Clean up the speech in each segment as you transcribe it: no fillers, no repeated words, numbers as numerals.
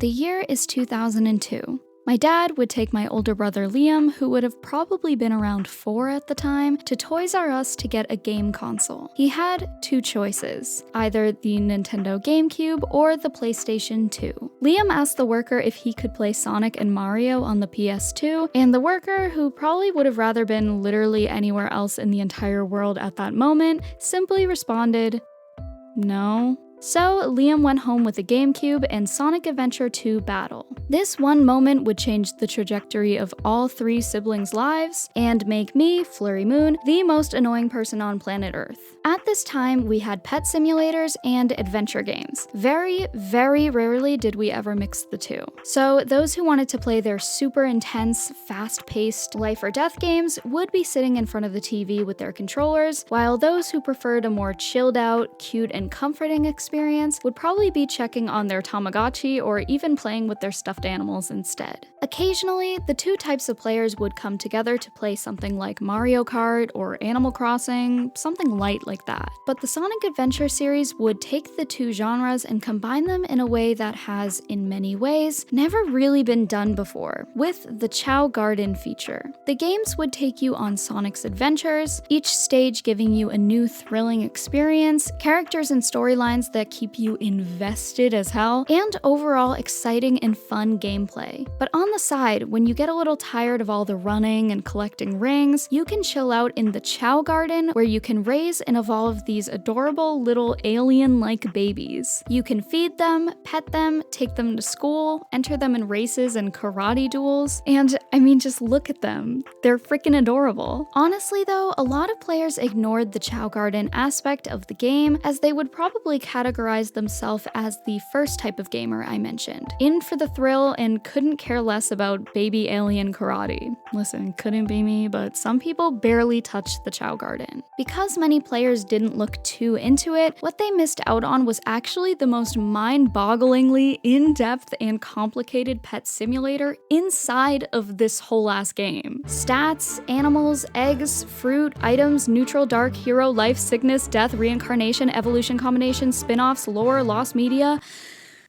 The year is 2002. My dad would take my older brother Liam, who would have probably been around 4 at the time, to Toys R Us to get a game console. He had 2 choices, either the Nintendo GameCube or the PlayStation 2. Liam asked the worker if he could play Sonic and Mario on the PS2, and the worker, who probably would have rather been literally anywhere else in the entire world at that moment, simply responded, "No." So Liam went home with the GameCube and Sonic Adventure 2 Battle. This one moment would change the trajectory of all 3 siblings' lives and make me, Flurry Moon, the most annoying person on planet Earth. At this time, we had pet simulators and adventure games. Very, very rarely did we ever mix the two. So those who wanted to play their super intense, fast-paced life or death games would be sitting in front of the TV with their controllers, while those who preferred a more chilled out, cute, and comforting experience would probably be checking on their Tamagotchi or even playing with their stuffed animals instead. Occasionally, the 2 types of players would come together to play something like Mario Kart or Animal Crossing, something light like that. But the Sonic Adventure series would take the 2 genres and combine them in a way that has, in many ways, never really been done before, with the Chao Garden feature. The games would take you on Sonic's adventures, each stage giving you a new thrilling experience, characters and storylines that keep you invested as hell, and overall exciting and fun gameplay. But on the side, when you get a little tired of all the running and collecting rings, you can chill out in the Chao Garden, where you can raise and evolve these adorable little alien-like babies. You can feed them, pet them, take them to school, enter them in races and karate duels, and I mean, just look at them. They're freaking adorable. Honestly though, a lot of players ignored the Chao Garden aspect of the game, as they would probably categorize themselves as the first type of gamer I mentioned, in for the thrill and couldn't care less about baby alien karate. Listen, couldn't be me, but some people barely touched the Chao Garden. Because many players didn't look too into it, what they missed out on was actually the most mind-bogglingly in-depth and complicated pet simulator inside of this whole ass game. Stats, animals, eggs, fruit, items, neutral, dark, hero, life, sickness, death, reincarnation, evolution combination, spin-offs, lore, lost media,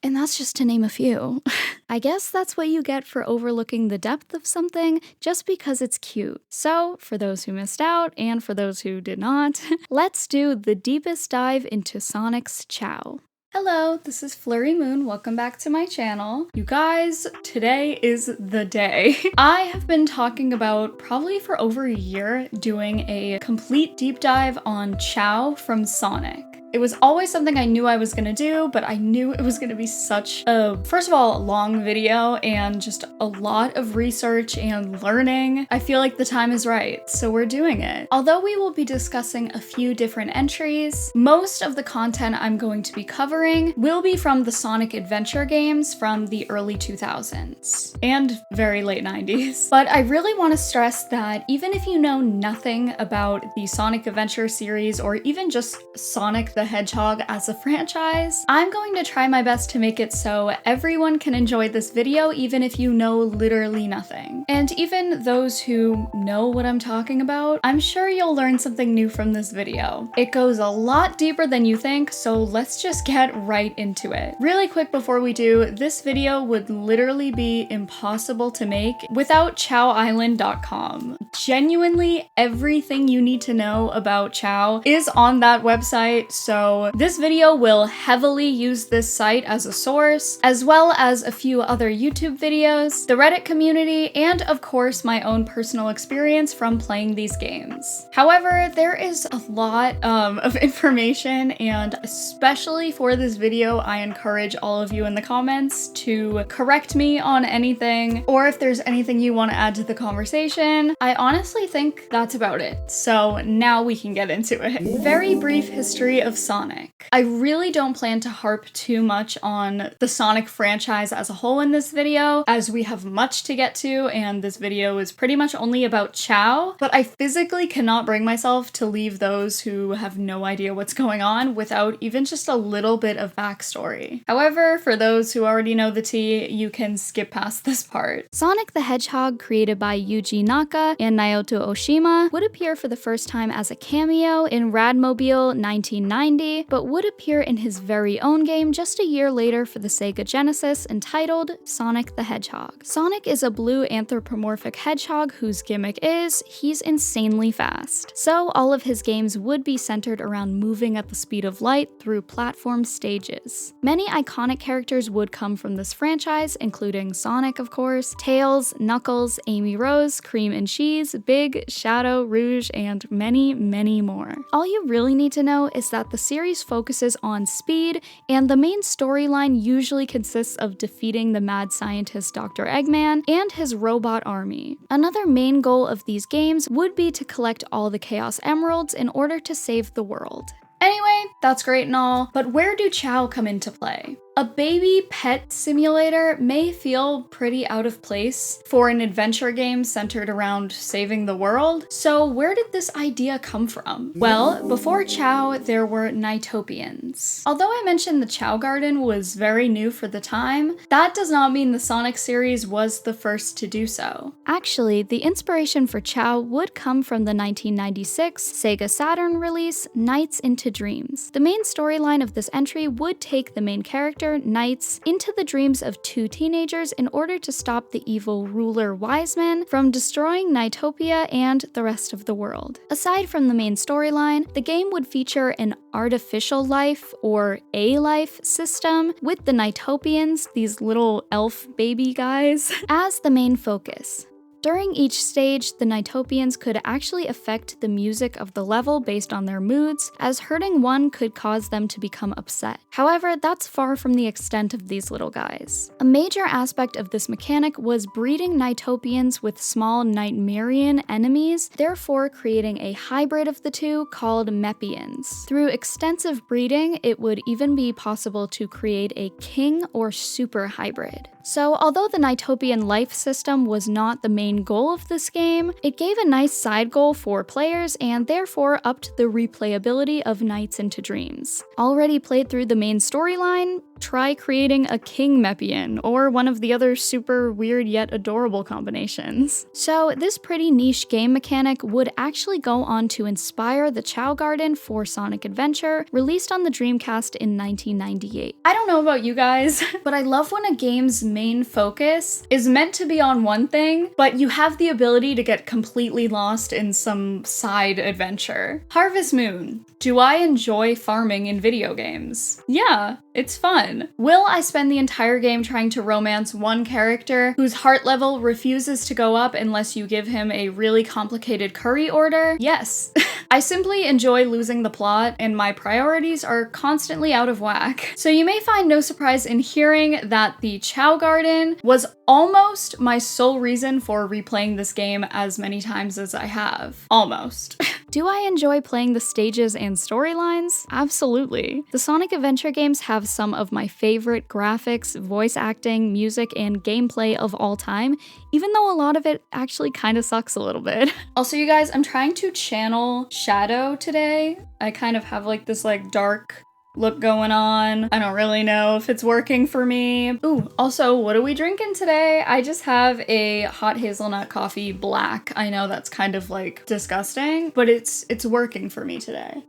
and that's just to name a few. I guess that's what you get for overlooking the depth of something just because it's cute. So, for those who missed out, and for those who did not, let's do the deepest dive into Sonic's Chao. Hello, this is Flurry Moon. Welcome back to my channel. You guys, today is the day. I have been talking about, probably for over a year, doing a complete deep dive on Chao from Sonic. It was always something I knew I was gonna do, but I knew it was gonna be such a, first of all, long video and just a lot of research and learning. I feel like the time is right, so we're doing it. Although we will be discussing a few different entries, most of the content I'm going to be covering will be from the Sonic Adventure games from the early 2000s and very late 90s. But I really want to stress that even if you know nothing about the Sonic Adventure series or even just Sonic the Hedgehog as a franchise, I'm going to try my best to make it so everyone can enjoy this video even if you know literally nothing. And even those who know what I'm talking about, I'm sure you'll learn something new from this video. It goes a lot deeper than you think, so let's just get right into it. Really quick before we do, this video would literally be impossible to make without ChaoIsland.com. Genuinely, everything you need to know about Chao is on that website, so this video will heavily use this site as a source, as well as a few other YouTube videos, the Reddit community, and of course my own personal experience from playing these games. However, there is a lot of information, and especially for this video, I encourage all of you in the comments to correct me on anything, or if there's anything you want to add to the conversation. I honestly think that's about it. So now we can get into it. Very brief history of Sonic. I really don't plan to harp too much on the Sonic franchise as a whole in this video, as we have much to get to, and this video is pretty much only about Chao, but I physically cannot bring myself to leave those who have no idea what's going on without even just a little bit of backstory. However, for those who already know the tea, you can skip past this part. Sonic the Hedgehog, created by Yuji Naka and Naoto Oshima, would appear for the first time as a cameo in Radmobile 1990 1990, but would appear in his very own game just a year later for the Sega Genesis entitled Sonic the Hedgehog. Sonic is a blue anthropomorphic hedgehog whose gimmick is he's insanely fast. So all of his games would be centered around moving at the speed of light through platform stages. Many iconic characters would come from this franchise, including Sonic, of course, Tails, Knuckles, Amy Rose, Cream and Cheese, Big, Shadow, Rouge, and many, many more. All you really need to know is that the series focuses on speed, and the main storyline usually consists of defeating the mad scientist Dr. Eggman and his robot army. Another main goal of these games would be to collect all the Chaos Emeralds in order to save the world. Anyway, that's great and all, but where do Chao come into play? A baby pet simulator may feel pretty out of place for an adventure game centered around saving the world, so where did this idea come from? Well, before Chao, there were Nighttopians. Although I mentioned the Chao Garden was very new for the time, that does not mean the Sonic series was the first to do so. Actually, the inspiration for Chao would come from the 1996 Sega Saturn release, Nights into Dreams. The main storyline of this entry would take the main character, Knights, into the dreams of two teenagers in order to stop the evil ruler Wiseman from destroying Nightopia and the rest of the world. Aside from the main storyline, the game would feature an artificial life, or A-life, system with the Nightopians, these little elf baby guys, as the main focus. During each stage, the Nighttopians could actually affect the music of the level based on their moods, as hurting one could cause them to become upset. However, that's far from the extent of these little guys. A major aspect of this mechanic was breeding Nighttopians with small Nightmarian enemies, therefore creating a hybrid of the two called Mepians. Through extensive breeding, it would even be possible to create a king or super hybrid. So although the Nighttopian life system was not the main goal of this game, it gave a nice side goal for players and therefore upped the replayability of Nights into Dreams. Already played through the main storyline? Try creating a King Mepian, or one of the other super weird yet adorable combinations. So this pretty niche game mechanic would actually go on to inspire the Chao Garden for Sonic Adventure, released on the Dreamcast in 1998. I don't know about you guys, but I love when a game's main focus is meant to be on one thing, but you have the ability to get completely lost in some side adventure. Harvest Moon. Do I enjoy farming in video games? Yeah, it's fun. Will I spend the entire game trying to romance one character whose heart level refuses to go up unless you give him a really complicated curry order? Yes. I simply enjoy losing the plot, and my priorities are constantly out of whack. So you may find no surprise in hearing that the Chao Garden was almost my sole reason for replaying this game as many times as I have. Almost. Do I enjoy playing the stages and storylines? Absolutely. The Sonic Adventure games have some of my favorite graphics, voice acting, music, and gameplay of all time, even though a lot of it actually kind of sucks a little bit. Also, you guys, I'm trying to channel Shadow today. I kind of have like this dark look going on. I don't really know if it's working for me. Ooh, also, what are we drinking today? I just have a hot hazelnut coffee black. I know that's kind of disgusting, but it's working for me today.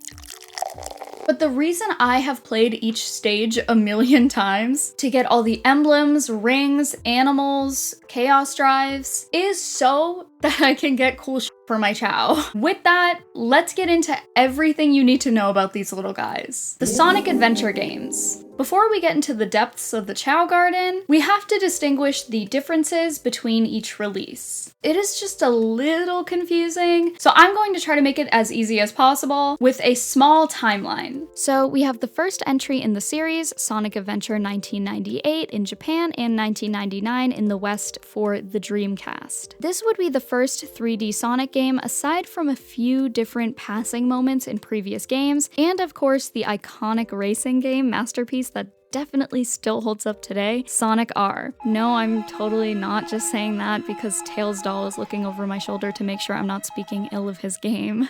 But the reason I have played each stage a million times to get all the emblems, rings, animals, chaos drives is so that I can get cool shit for my Chao. With that, let's get into everything you need to know about these little guys. The Sonic Adventure games. Before we get into the depths of the Chao Garden, we have to distinguish the differences between each release. It is just a little confusing, so I'm going to try to make it as easy as possible with a small timeline. So we have the first entry in the series, Sonic Adventure 1998 in Japan and 1999 in the West for the Dreamcast. This would be the first 3D Sonic game aside from a few different passing moments in previous games, and of course the iconic racing game masterpiece that definitely still holds up today, Sonic R. No, I'm totally not just saying that because Tails doll is looking over my shoulder to make sure I'm not speaking ill of his game.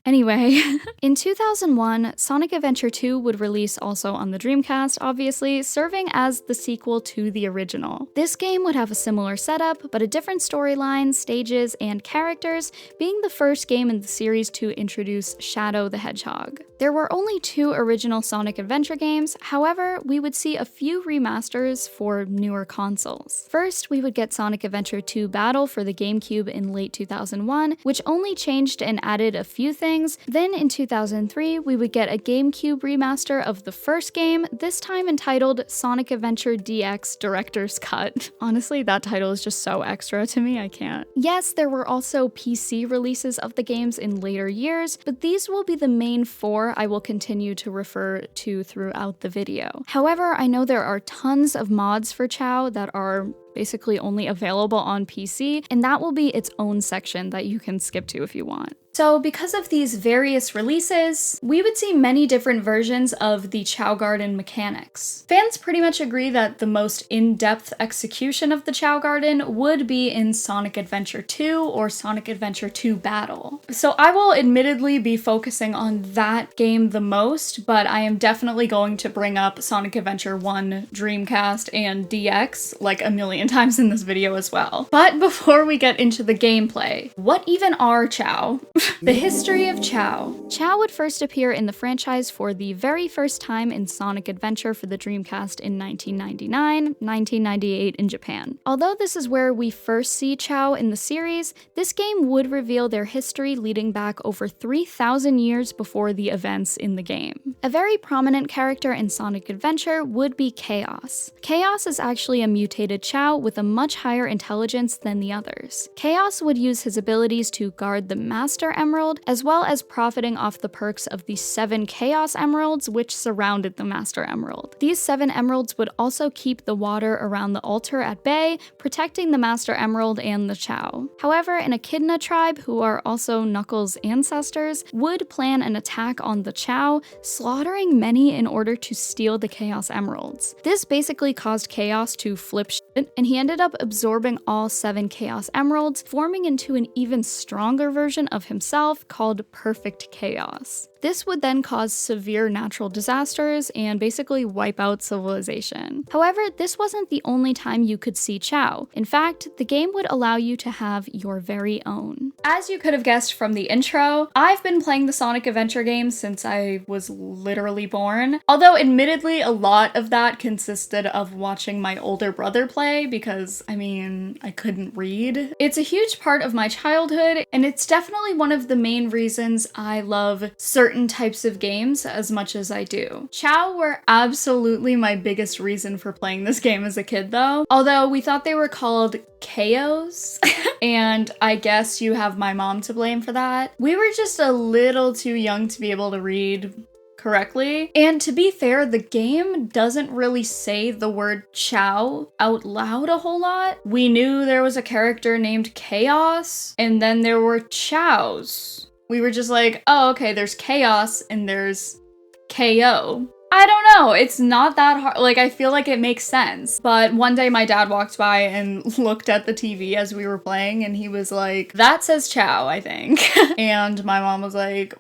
Anyway, in 2001, Sonic Adventure 2 would release also on the Dreamcast, obviously, serving as the sequel to the original. This game would have a similar setup, but a different storyline, stages, and characters, being the first game in the series to introduce Shadow the Hedgehog. There were only 2 original Sonic Adventure games, however, we would see a few remasters for newer consoles. First, we would get Sonic Adventure 2 Battle for the GameCube in late 2001, which only changed and added a few things. Then in 2003, we would get a GameCube remaster of the first game, this time entitled Sonic Adventure DX Director's Cut. Honestly, that title is just so extra to me, I can't. Yes, there were also PC releases of the games in later years, but these will be the main 4 I will continue to refer to throughout the video. However, I know there are tons of mods for Chao that are basically only available on PC, and that will be its own section that you can skip to if you want. So because of these various releases, we would see many different versions of the Chao Garden mechanics. Fans pretty much agree that the most in-depth execution of the Chao Garden would be in Sonic Adventure 2 or Sonic Adventure 2 Battle. So I will admittedly be focusing on that game the most, but I am definitely going to bring up Sonic Adventure 1, Dreamcast, and DX like a million times in this video as well. But before we get into the gameplay, what even are Chao? The history of Chao. Chao would first appear in the franchise for the very first time in Sonic Adventure for the Dreamcast in 1999, 1998 in Japan. Although this is where we first see Chao in the series, this game would reveal their history leading back over 3,000 years before the events in the game. A very prominent character in Sonic Adventure would be Chaos. Chaos is actually a mutated Chao with a much higher intelligence than the others. Chaos would use his abilities to guard the Master Emerald, as well as profiting off the perks of the 7 Chaos Emeralds which surrounded the Master Emerald. These 7 emeralds would also keep the water around the altar at bay, protecting the Master Emerald and the Chao. However, an Echidna tribe, who are also Knuckles' ancestors, would plan an attack on the Chao, slaughtering many in order to steal the Chaos Emeralds. This basically caused Chaos to flip shit, and he ended up absorbing all 7 Chaos Emeralds, forming into an even stronger version of himself called Perfect Chaos. This would then cause severe natural disasters and basically wipe out civilization. However, this wasn't the only time you could see Chao. In fact, the game would allow you to have your very own. As you could have guessed from the intro, I've been playing the Sonic Adventure games since I was literally born. Although admittedly, a lot of that consisted of watching my older brother play because, I mean, I couldn't read. It's a huge part of my childhood, and it's definitely one of the main reasons I love certain types of games as much as I do. Chao were absolutely my biggest reason for playing this game as a kid though. Although we thought they were called KOs, and I guess you have my mom to blame for that. We were just a little too young to be able to read correctly. And to be fair, the game doesn't really say the word Chao out loud a whole lot. We knew there was a character named Chaos, and then there were Chaos. We were just like, oh, okay, there's Chaos and there's KO. I don't know, it's not that hard. Like, I feel like it makes sense. But one day my dad walked by and looked at the TV as we were playing, and he was like, that says Chao, I think. And my mom was like,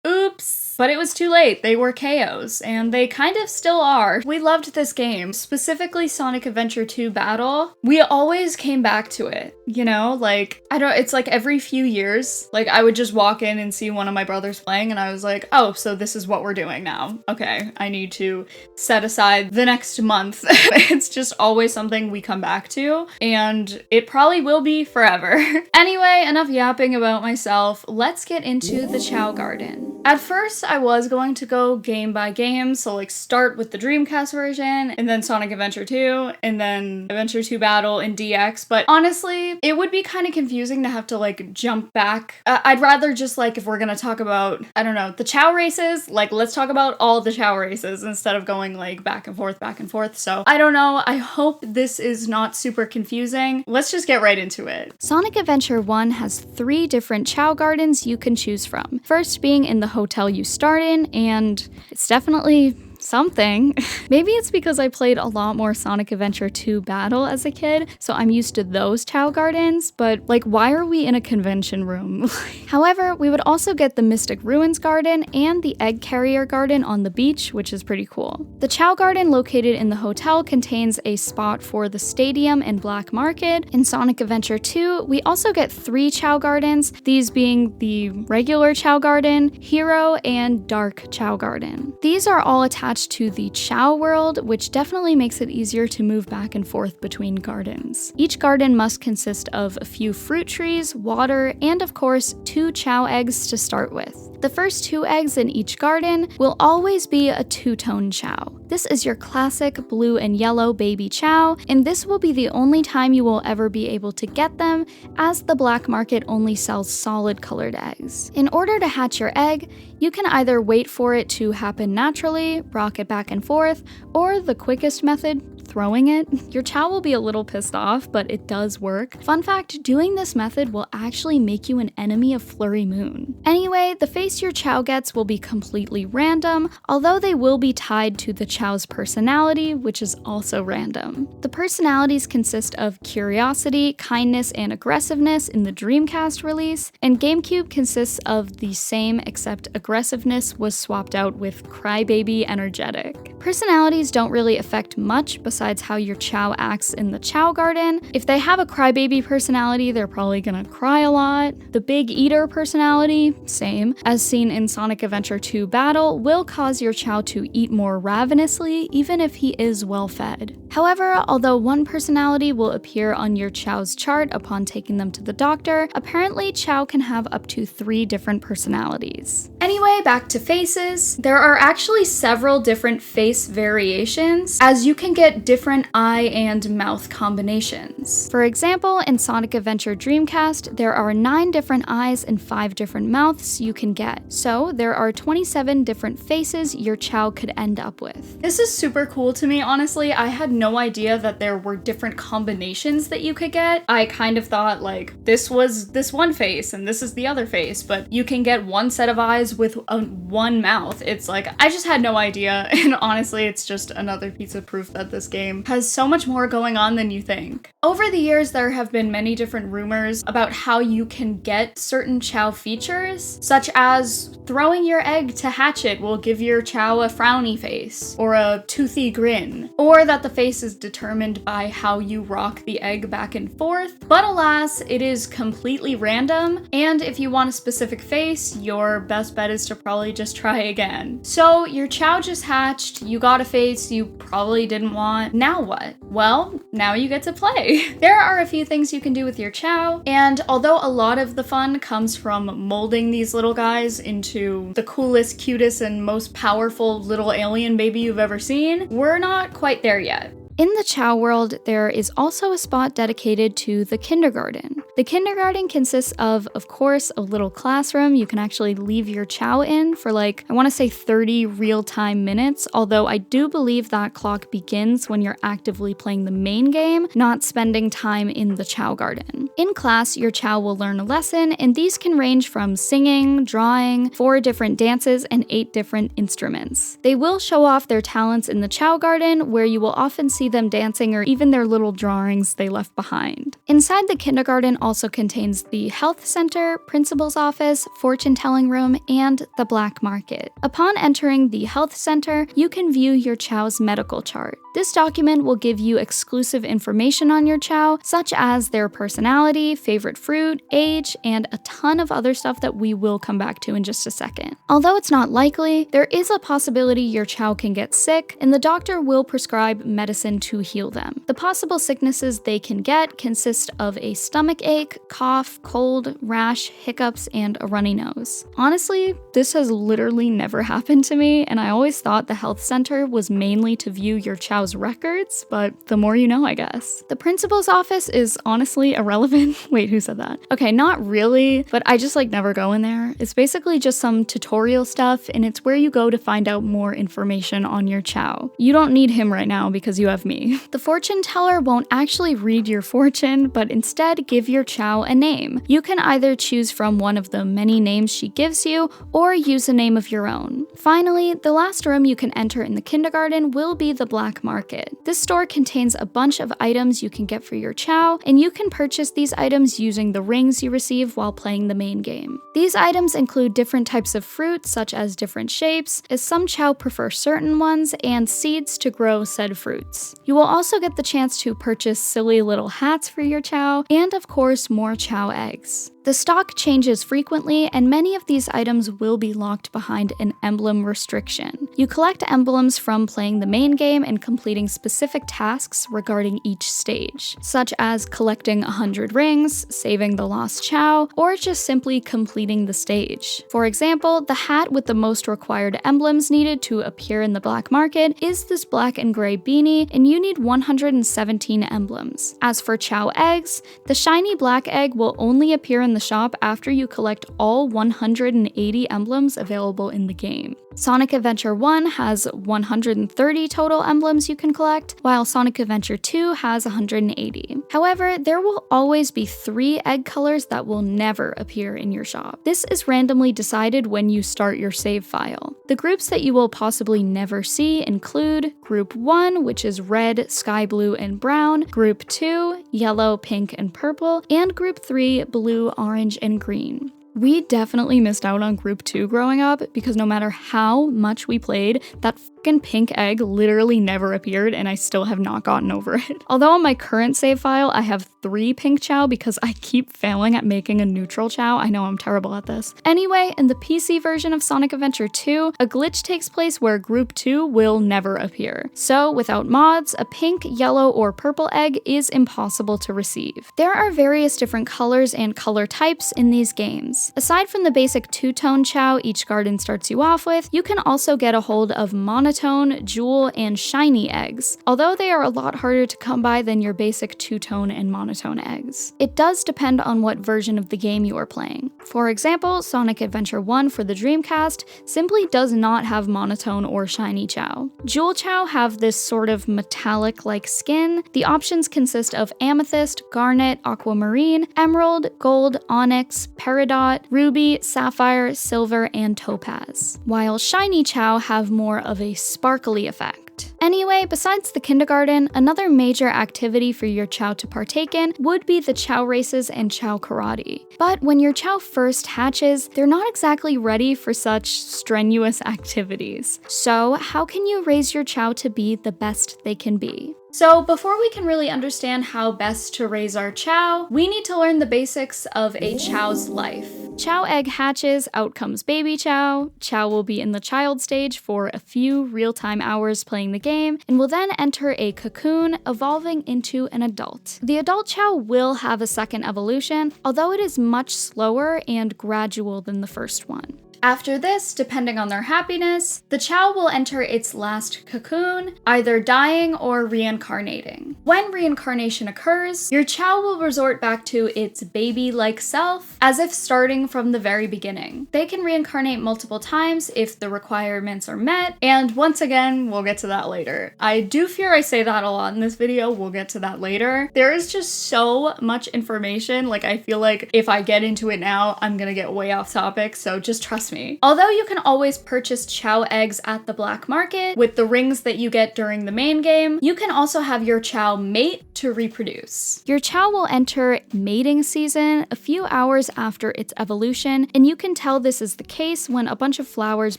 oops. But it was too late. They were KOs, and they kind of still are. We loved this game, specifically Sonic Adventure 2 Battle. We always came back to it, you know? Like, it's like every few years, like I would just walk in and see one of my brothers playing, and I was like, oh, so this is what we're doing now. Okay, I need to set aside the next month. It's just always something we come back to, and it probably will be forever. Anyway, enough yapping about myself. Let's get into the Chao Garden. At first, I was going to go game by game, so like start with the Dreamcast version, and then Sonic Adventure 2, and then Adventure 2 Battle and DX, but honestly, it would be kind of confusing to have to like jump back. I'd rather just like, if we're gonna talk about, I don't know, the Chao races, like let's talk about all the Chao races instead of going like back and forth, so I don't know, I hope this is not super confusing. Let's just get right into it. Sonic Adventure 1 has 3 different Chao Gardens you can choose from. First being in the hotel you start in, and it's definitely something. Maybe it's because I played a lot more Sonic Adventure 2 Battle as a kid, so I'm used to those Chao Gardens, but like, why are we in a convention room? However, we would also get the Mystic Ruins Garden and the Egg Carrier Garden on the beach, which is pretty cool. The Chao Garden located in the hotel contains a spot for the stadium and black market. In Sonic Adventure 2, we also get 3 Chao Gardens, these being the regular Chao Garden, Hero, and Dark Chao Garden. These are all attached to the Chao world, which definitely makes it easier to move back and forth between gardens. Each garden must consist of a few fruit trees, water, and of course, 2 Chao eggs to start with. The first 2 eggs in each garden will always be a 2-tone Chao. This is your classic blue and yellow baby Chao, and this will be the only time you will ever be able to get them, as the black market only sells solid colored eggs. In order to hatch your egg, you can either wait for it to happen naturally, rock it back and forth, or the quickest method, throwing it. Your Chao will be a little pissed off, but it does work. Fun fact, doing this method will actually make you an enemy of Flurry Moon. Anyway, the face your Chao gets will be completely random, although they will be tied to the Chao's personality, which is also random. The personalities consist of curiosity, kindness, and aggressiveness in the Dreamcast release, and GameCube consists of the same except aggressiveness was swapped out with crybaby energetic. Personalities don't really affect much besides how your Chao acts in the Chao Garden. If they have a crybaby personality, they're probably gonna cry a lot. The big eater personality, same, as seen in Sonic Adventure 2 Battle, will cause your Chao to eat more ravenously, even if he is well fed. However, although one personality will appear on your Chao's chart upon taking them to the doctor, apparently Chao can have up to 3 different personalities. Anyway, back to faces. There are actually several different face variations, as you can get different eye and mouth combinations. For example, in Sonic Adventure Dreamcast, there are 9 different eyes and 5 different mouths you can get. So there are 27 different faces your Chao could end up with. This is super cool to me, honestly. I had no idea that there were different combinations that you could get. I kind of thought like this was this one face and this is the other face, but you can get one set of eyes with one mouth. It's like, I just had no idea, and honestly, it's just another piece of proof that this game has so much more going on than you think. Over the years, there have been many different rumors about how you can get certain Chao features, such as throwing your egg to hatch it will give your Chao a frowny face, or a toothy grin, or that the face is determined by how you rock the egg back and forth. But alas, it is completely random, and if you want a specific face, your best bet is to probably just try again. So your Chao just hatched, you got a face you probably didn't want. Now what? Well, now you get to play. There are a few things you can do with your Chao, and although a lot of the fun comes from molding these little guys into the coolest, cutest, and most powerful little alien baby you've ever seen, we're not quite there yet. In the Chao world, there is also a spot dedicated to the kindergarten. The kindergarten consists of course, a little classroom you can actually leave your Chao in for like, I want to say 30 real-time minutes, although I do believe that clock begins when you're actively playing the main game, not spending time in the Chao Garden. In class, your Chao will learn a lesson, and these can range from singing, drawing, 4 different dances, and 8 different instruments. They will show off their talents in the Chao Garden, where you will often see them dancing or even their little drawings they left behind. Inside the kindergarten also contains the health center, principal's office, fortune-telling room, and the black market. Upon entering the health center, you can view your Chao's medical chart. This document will give you exclusive information on your Chao, such as their personality, favorite fruit, age, and a ton of other stuff that we will come back to in just a second. Although it's not likely, there is a possibility your Chao can get sick, and the doctor will prescribe medicine to heal them. The possible sicknesses they can get consist of a stomach ache, cough, cold, rash, hiccups, and a runny nose. Honestly, this has literally never happened to me, and I always thought the health center was mainly to view your Chao's records, but the more you know, I guess. The principal's office is honestly irrelevant. Wait, who said that? Okay, not really, but I just like never go in there. It's basically just some tutorial stuff, and it's where you go to find out more information on your Chao. You don't need him right now because you have me. The fortune teller won't actually read your fortune, but instead give your Chao a name. You can either choose from one of the many names she gives you, or or use a name of your own. Finally, the last room you can enter in the kindergarten will be the black market. This store contains a bunch of items you can get for your Chao, and you can purchase these items using the rings you receive while playing the main game. These items include different types of fruit, such as different shapes, as some Chao prefer certain ones, and seeds to grow said fruits. You will also get the chance to purchase silly little hats for your Chao, and of course more Chao eggs. The stock changes frequently, and many of these items will be locked behind an emblem restriction. You collect emblems from playing the main game and completing specific tasks regarding each stage, such as collecting 100 rings, saving the lost Chao, or just simply completing the stage. For example, the hat with the most required emblems needed to appear in the black market is this black and gray beanie, and you need 117 emblems. As for Chao eggs, the shiny black egg will only appear in the shop after you collect all 180 emblems available in the game. Sonic Adventure 1 has 130 total emblems you can collect, while Sonic Adventure 2 has 180. However, there will always be 3 egg colors that will never appear in your shop. This is randomly decided when you start your save file. The groups that you will possibly never see include Group 1, which is red, sky blue, and brown, Group 2, yellow, pink, and purple, and Group 3, blue, orange, and green. We definitely missed out on Group 2 growing up because no matter how much we played, that fucking pink egg literally never appeared and I still have not gotten over it. Although on my current save file, I have 3 pink Chao because I keep failing at making a neutral Chao. I know I'm terrible at this. Anyway, in the PC version of Sonic Adventure 2, a glitch takes place where Group 2 will never appear. So without mods, a pink, yellow, or purple egg is impossible to receive. There are various different colors and color types in these games. Aside from the basic two-tone Chao each garden starts you off with, you can also get a hold of monotone, jewel, and shiny eggs, although they are a lot harder to come by than your basic two-tone and monotone eggs. It does depend on what version of the game you are playing. For example, Sonic Adventure 1 for the Dreamcast simply does not have monotone or shiny Chao. Jewel Chao have this sort of metallic-like skin. The options consist of amethyst, garnet, aquamarine, emerald, gold, onyx, peridot, ruby, sapphire, silver, and topaz, while shiny Chao have more of a sparkly effect. Anyway, besides the kindergarten, another major activity for your Chao to partake in would be the Chao races and Chao karate. But when your Chao first hatches, they're not exactly ready for such strenuous activities. So how can you raise your Chao to be the best they can be? So before we can really understand how best to raise our Chao, we need to learn the basics of a Chao's life. Chao egg hatches, out comes baby Chao. Chao will be in the child stage for a few real-time hours playing the game, and will then enter a cocoon, evolving into an adult. The adult Chao will have a second evolution, although it is much slower and gradual than the first one. After this, depending on their happiness, the Chao will enter its last cocoon, either dying or reincarnating. When reincarnation occurs, your Chao will resort back to its baby-like self, as if starting from the very beginning. They can reincarnate multiple times if the requirements are met, and once again, we'll get to that later. I do fear I say that a lot in this video, we'll get to that later. There is just so much information, like I feel like if I get into it now, I'm gonna get way off topic, so just trust me. Although you can always purchase Chao eggs at the black market with the rings that you get during the main game, you can also have your Chao mate to reproduce. Your Chao will enter mating season a few hours after its evolution, and you can tell this is the case when a bunch of flowers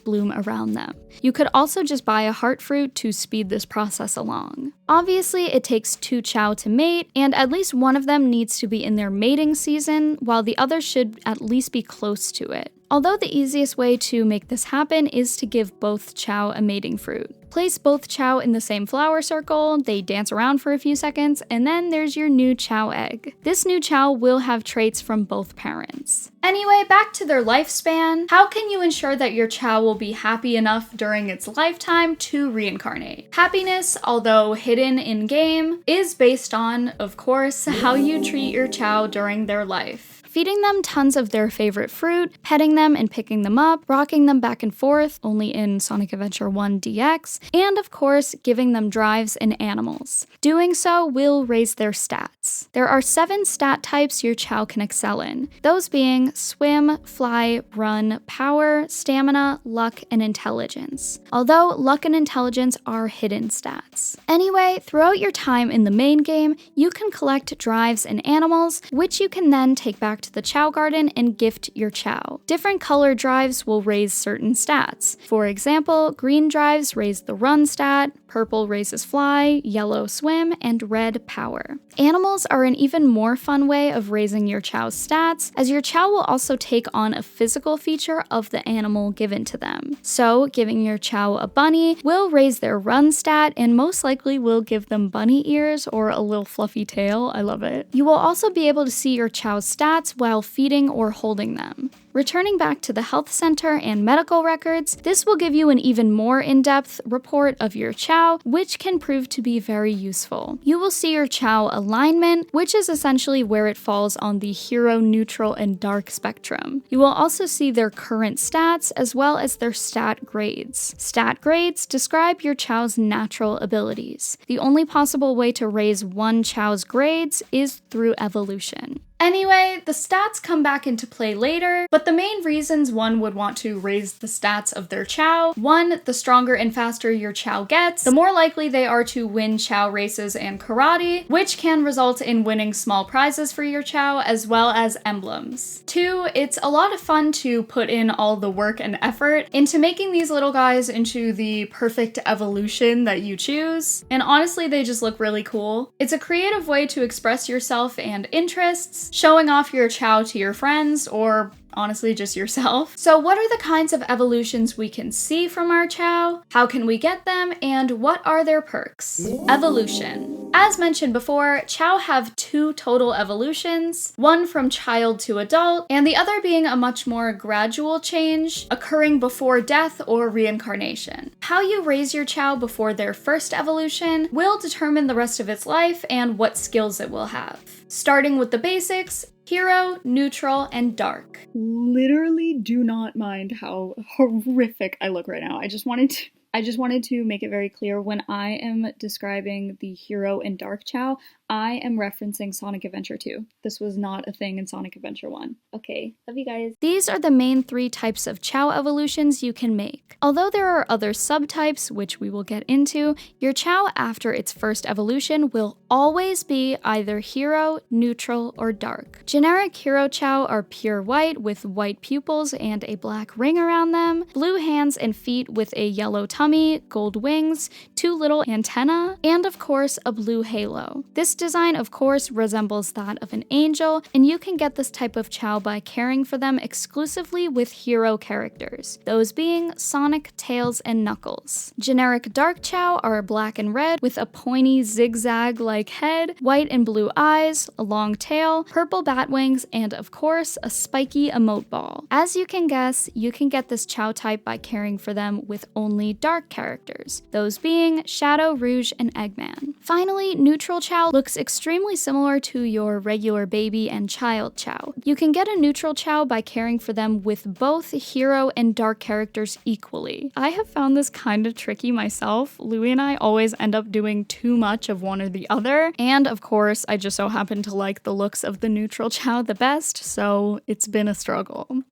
bloom around them. You could also just buy a heart fruit to speed this process along. Obviously, it takes 2 Chao to mate, and at least one of them needs to be in their mating season, while the other should at least be close to it. Although the easiest way to make this happen is to give both Chao a mating fruit. Place both Chao in the same flower circle, they dance around for a few seconds, and then there's your new Chao egg. This new Chao will have traits from both parents. Anyway, back to their lifespan. How can you ensure that your Chao will be happy enough during its lifetime to reincarnate? Happiness, although hidden in-game, is based on, of course, how you treat your Chao during their life. Feeding them tons of their favorite fruit, petting them and picking them up, rocking them back and forth, only in Sonic Adventure 1 DX, and of course, giving them drives and animals. Doing so will raise their stats. stats. There are 7 stat types your Chao can excel in, those being swim, fly, run, power, stamina, luck, and intelligence. Although luck and intelligence are hidden stats. Anyway, throughout your time in the main game, you can collect drives and animals, which you can then take back to the Chao Garden and gift your Chao. Different color drives will raise certain stats. For example, green drives raise the run stat, purple raises fly, yellow swim, and red power. Animals are an even more fun way of raising your Chao's stats, as your Chao will also take on a physical feature of the animal given to them. So, giving your Chao a bunny will raise their run stat and most likely will give them bunny ears or a little fluffy tail. I love it. You will also be able to see your Chao's stats while feeding or holding them. Returning back to the health center and medical records, this will give you an even more in-depth report of your Chao, which can prove to be very useful. You will see your Chao alignment, which is essentially where it falls on the hero, neutral, and dark spectrum. You will also see their current stats as well as their stat grades. Stat grades describe your Chao's natural abilities. The only possible way to raise one Chao's grades is through evolution. Anyway, the stats come back into play later, but the main reasons one would want to raise the stats of their Chao: 1, the stronger and faster your Chao gets, the more likely they are to win Chao races and karate, which can result in winning small prizes for your Chao as well as emblems. 2, it's a lot of fun to put in all the work and effort into making these little guys into the perfect evolution that you choose, and honestly they just look really cool. It's a creative way to express yourself and interests, showing off your Chao to your friends, or honestly just yourself. So what are the kinds of evolutions we can see from our Chao? How can we get them? And what are their perks? Evolution. As mentioned before, Chao have 2 total evolutions, one from child to adult, and the other being a much more gradual change, occurring before death or reincarnation. How you raise your Chao before their first evolution will determine the rest of its life and what skills it will have. Starting with the basics: hero, neutral, and dark. Literally do not mind how horrific I look right now. I just wanted to make it very clear, when I am describing the hero and dark Chao, I am referencing Sonic Adventure 2. This was not a thing in Sonic Adventure 1. Okay, love you guys. These are the main 3 types of Chao evolutions you can make. Although there are other subtypes, which we will get into, your Chao after its first evolution will always be either hero, neutral, or dark. Generic hero Chao are pure white with white pupils and a black ring around them, blue hands and feet with a yellow tummy, gold wings, 2 little antennae, and of course a blue halo. This design of course resembles that of an angel, and you can get this type of Chao by caring for them exclusively with hero characters, those being Sonic, Tails, and Knuckles. Generic dark Chao are black and red with a pointy zigzag-like head, white and blue eyes, a long tail, purple bat wings, and of course a spiky emote ball. As you can guess, you can get this Chao type by caring for them with only dark characters, those being Shadow, Rouge, and Eggman. Finally, neutral Chao looks extremely similar to your regular baby and child Chao. You can get a neutral Chao by caring for them with both hero and dark characters equally. I have found this kind of tricky myself. Louie and I always end up doing too much of one or the other, and of course, I just so happen to like the looks of the neutral Chao the best, so it's been a struggle.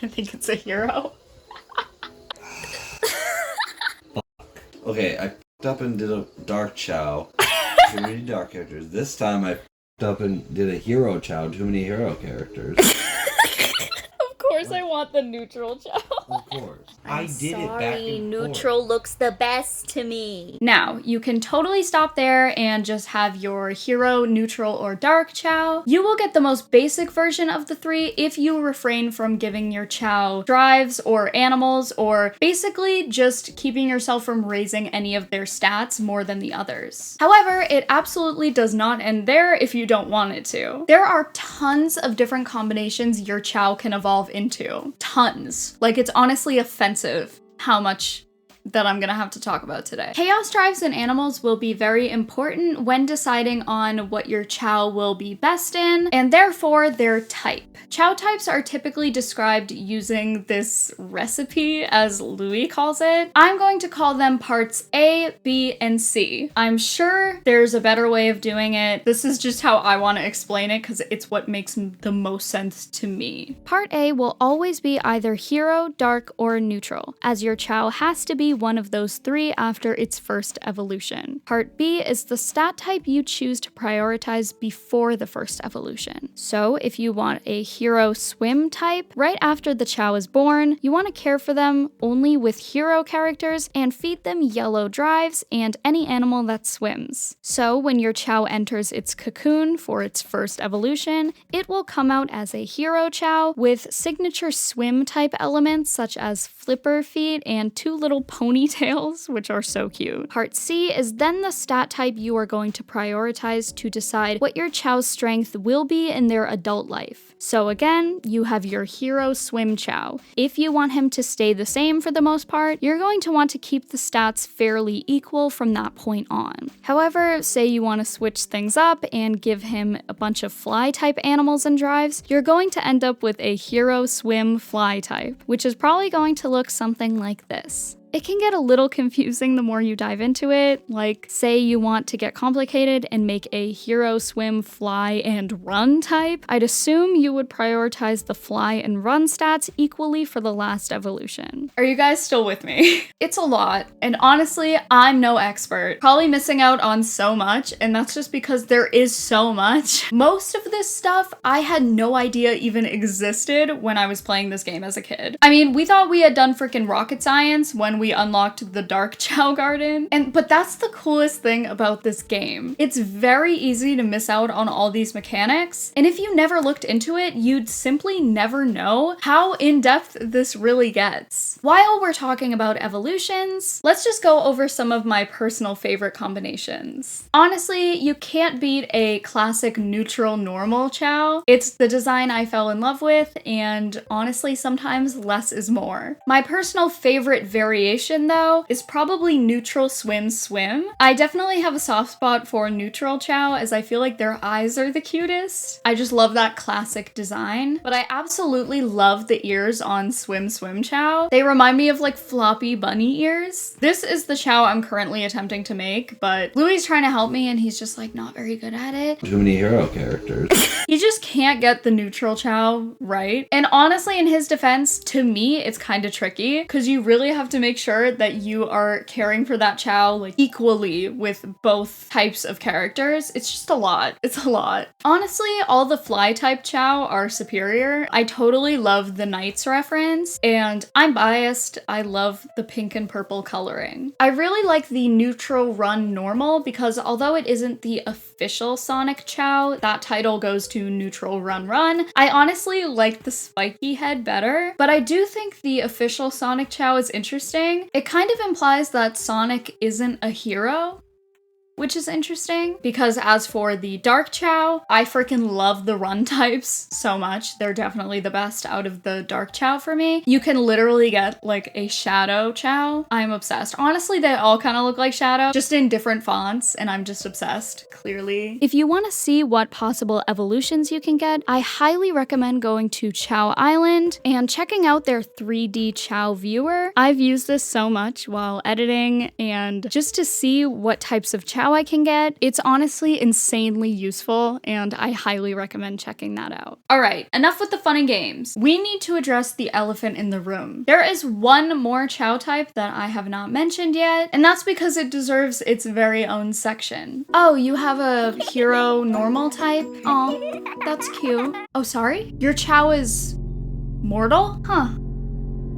I think it's a hero. Okay, I f***ed up and did a dark Chao. Too many dark characters. This time I f***ed up and did a hero Chao. Too many hero characters. Of course I want the neutral Chao. Of course. I did Sorry, it back and neutral forth. looks the best to me. Now, you can totally stop there and just have your hero, neutral, or dark Chao. You will get the most basic version of the 3 if you refrain from giving your Chao drives or animals, or basically just keeping yourself from raising any of their stats more than the others. However, it absolutely does not end there if you don't want it to. There are tons of different combinations your Chao can evolve into. Tons. Like, it's honestly offensive how much that I'm gonna have to talk about today. Chaos drives in animals will be very important when deciding on what your Chao will be best in, and therefore their type. Chao types are typically described using this recipe, as Louis calls it. I'm going to call them parts A, B, and C. I'm sure there's a better way of doing it. This is just how I want to explain it because it's what makes the most sense to me. Part A will always be either hero, dark, or neutral, as your Chao has to be one of those three after its first evolution. Part B is the stat type you choose to prioritize before the first evolution. So if you want a hero swim type, right after the Chao is born, you want to care for them only with hero characters and feed them yellow drives and any animal that swims. So when your Chao enters its cocoon for its first evolution, it will come out as a hero Chao with signature swim type elements such as flipper feet and two little ponytails, which are so cute. Part C is then the stat type you are going to prioritize to decide what your Chao's strength will be in their adult life. So again, you have your hero swim Chao. If you want him to stay the same for the most part, you're going to want to keep the stats fairly equal from that point on. However, say you want to switch things up and give him a bunch of fly type animals and drives, you're going to end up with a hero swim fly type, which is probably going to look something like this. It can get a little confusing the more you dive into it, like say you want to get complicated and make a hero swim, fly, and run type. I'd assume you would prioritize the fly and run stats equally for the last evolution. Are you guys still with me? It's a lot, and honestly, I'm no expert. Probably missing out on so much, and that's just because there is so much. Most of this stuff I had no idea even existed when I was playing this game as a kid. I mean, we thought we had done freaking rocket science when we unlocked the dark Chao Garden. But that's the coolest thing about this game. It's very easy to miss out on all these mechanics, and if you never looked into it, you'd simply never know how in-depth this really gets. While we're talking about evolutions, let's just go over some of my personal favorite combinations. Honestly, you can't beat a classic neutral normal Chao. It's the design I fell in love with, and honestly, sometimes less is more. My personal favorite variation though is probably neutral swim. I definitely have a soft spot for neutral Chao as I feel like their eyes are the cutest. I just love that classic design, but I absolutely love the ears on swim Chao. They remind me of like floppy bunny ears. This is the Chao I'm currently attempting to make, but Louis is trying to help me and he's just like not very good at it. Too many hero characters. He just can't get the neutral Chao right. And honestly, in his defense, to me, it's kind of tricky because you really have to make sure that you are caring for that Chao like equally with both types of characters. It's just a lot. It's a lot. Honestly, all the fly type Chao are superior. I totally love the Knights reference, and I'm biased. I love the pink and purple coloring. I really like the neutral run normal because although it isn't the official Sonic Chao, that title goes to neutral run. I honestly like the spiky head better, but I do think the official Sonic Chao is interesting. It kind of implies that Sonic isn't a hero, which is interesting because as for the Dark Chao, I freaking love the run types so much. They're definitely the best out of the Dark Chao for me. You can literally get like a Shadow Chao. I'm obsessed. Honestly, they all kind of look like Shadow, just in different fonts, and I'm just obsessed, clearly. If you want to see what possible evolutions you can get, I highly recommend going to Chao Island and checking out their 3D Chao viewer. I've used this so much while editing, and just to see what types of Chao I can get, it's honestly insanely useful, and I highly recommend checking that out. Alright, enough with the fun and games. We need to address the elephant in the room. There is one more Chao type that I have not mentioned yet, and that's because it deserves its very own section. Oh, you have a hero normal type? Aw, that's cute. Oh, sorry? Your Chao is mortal? Huh.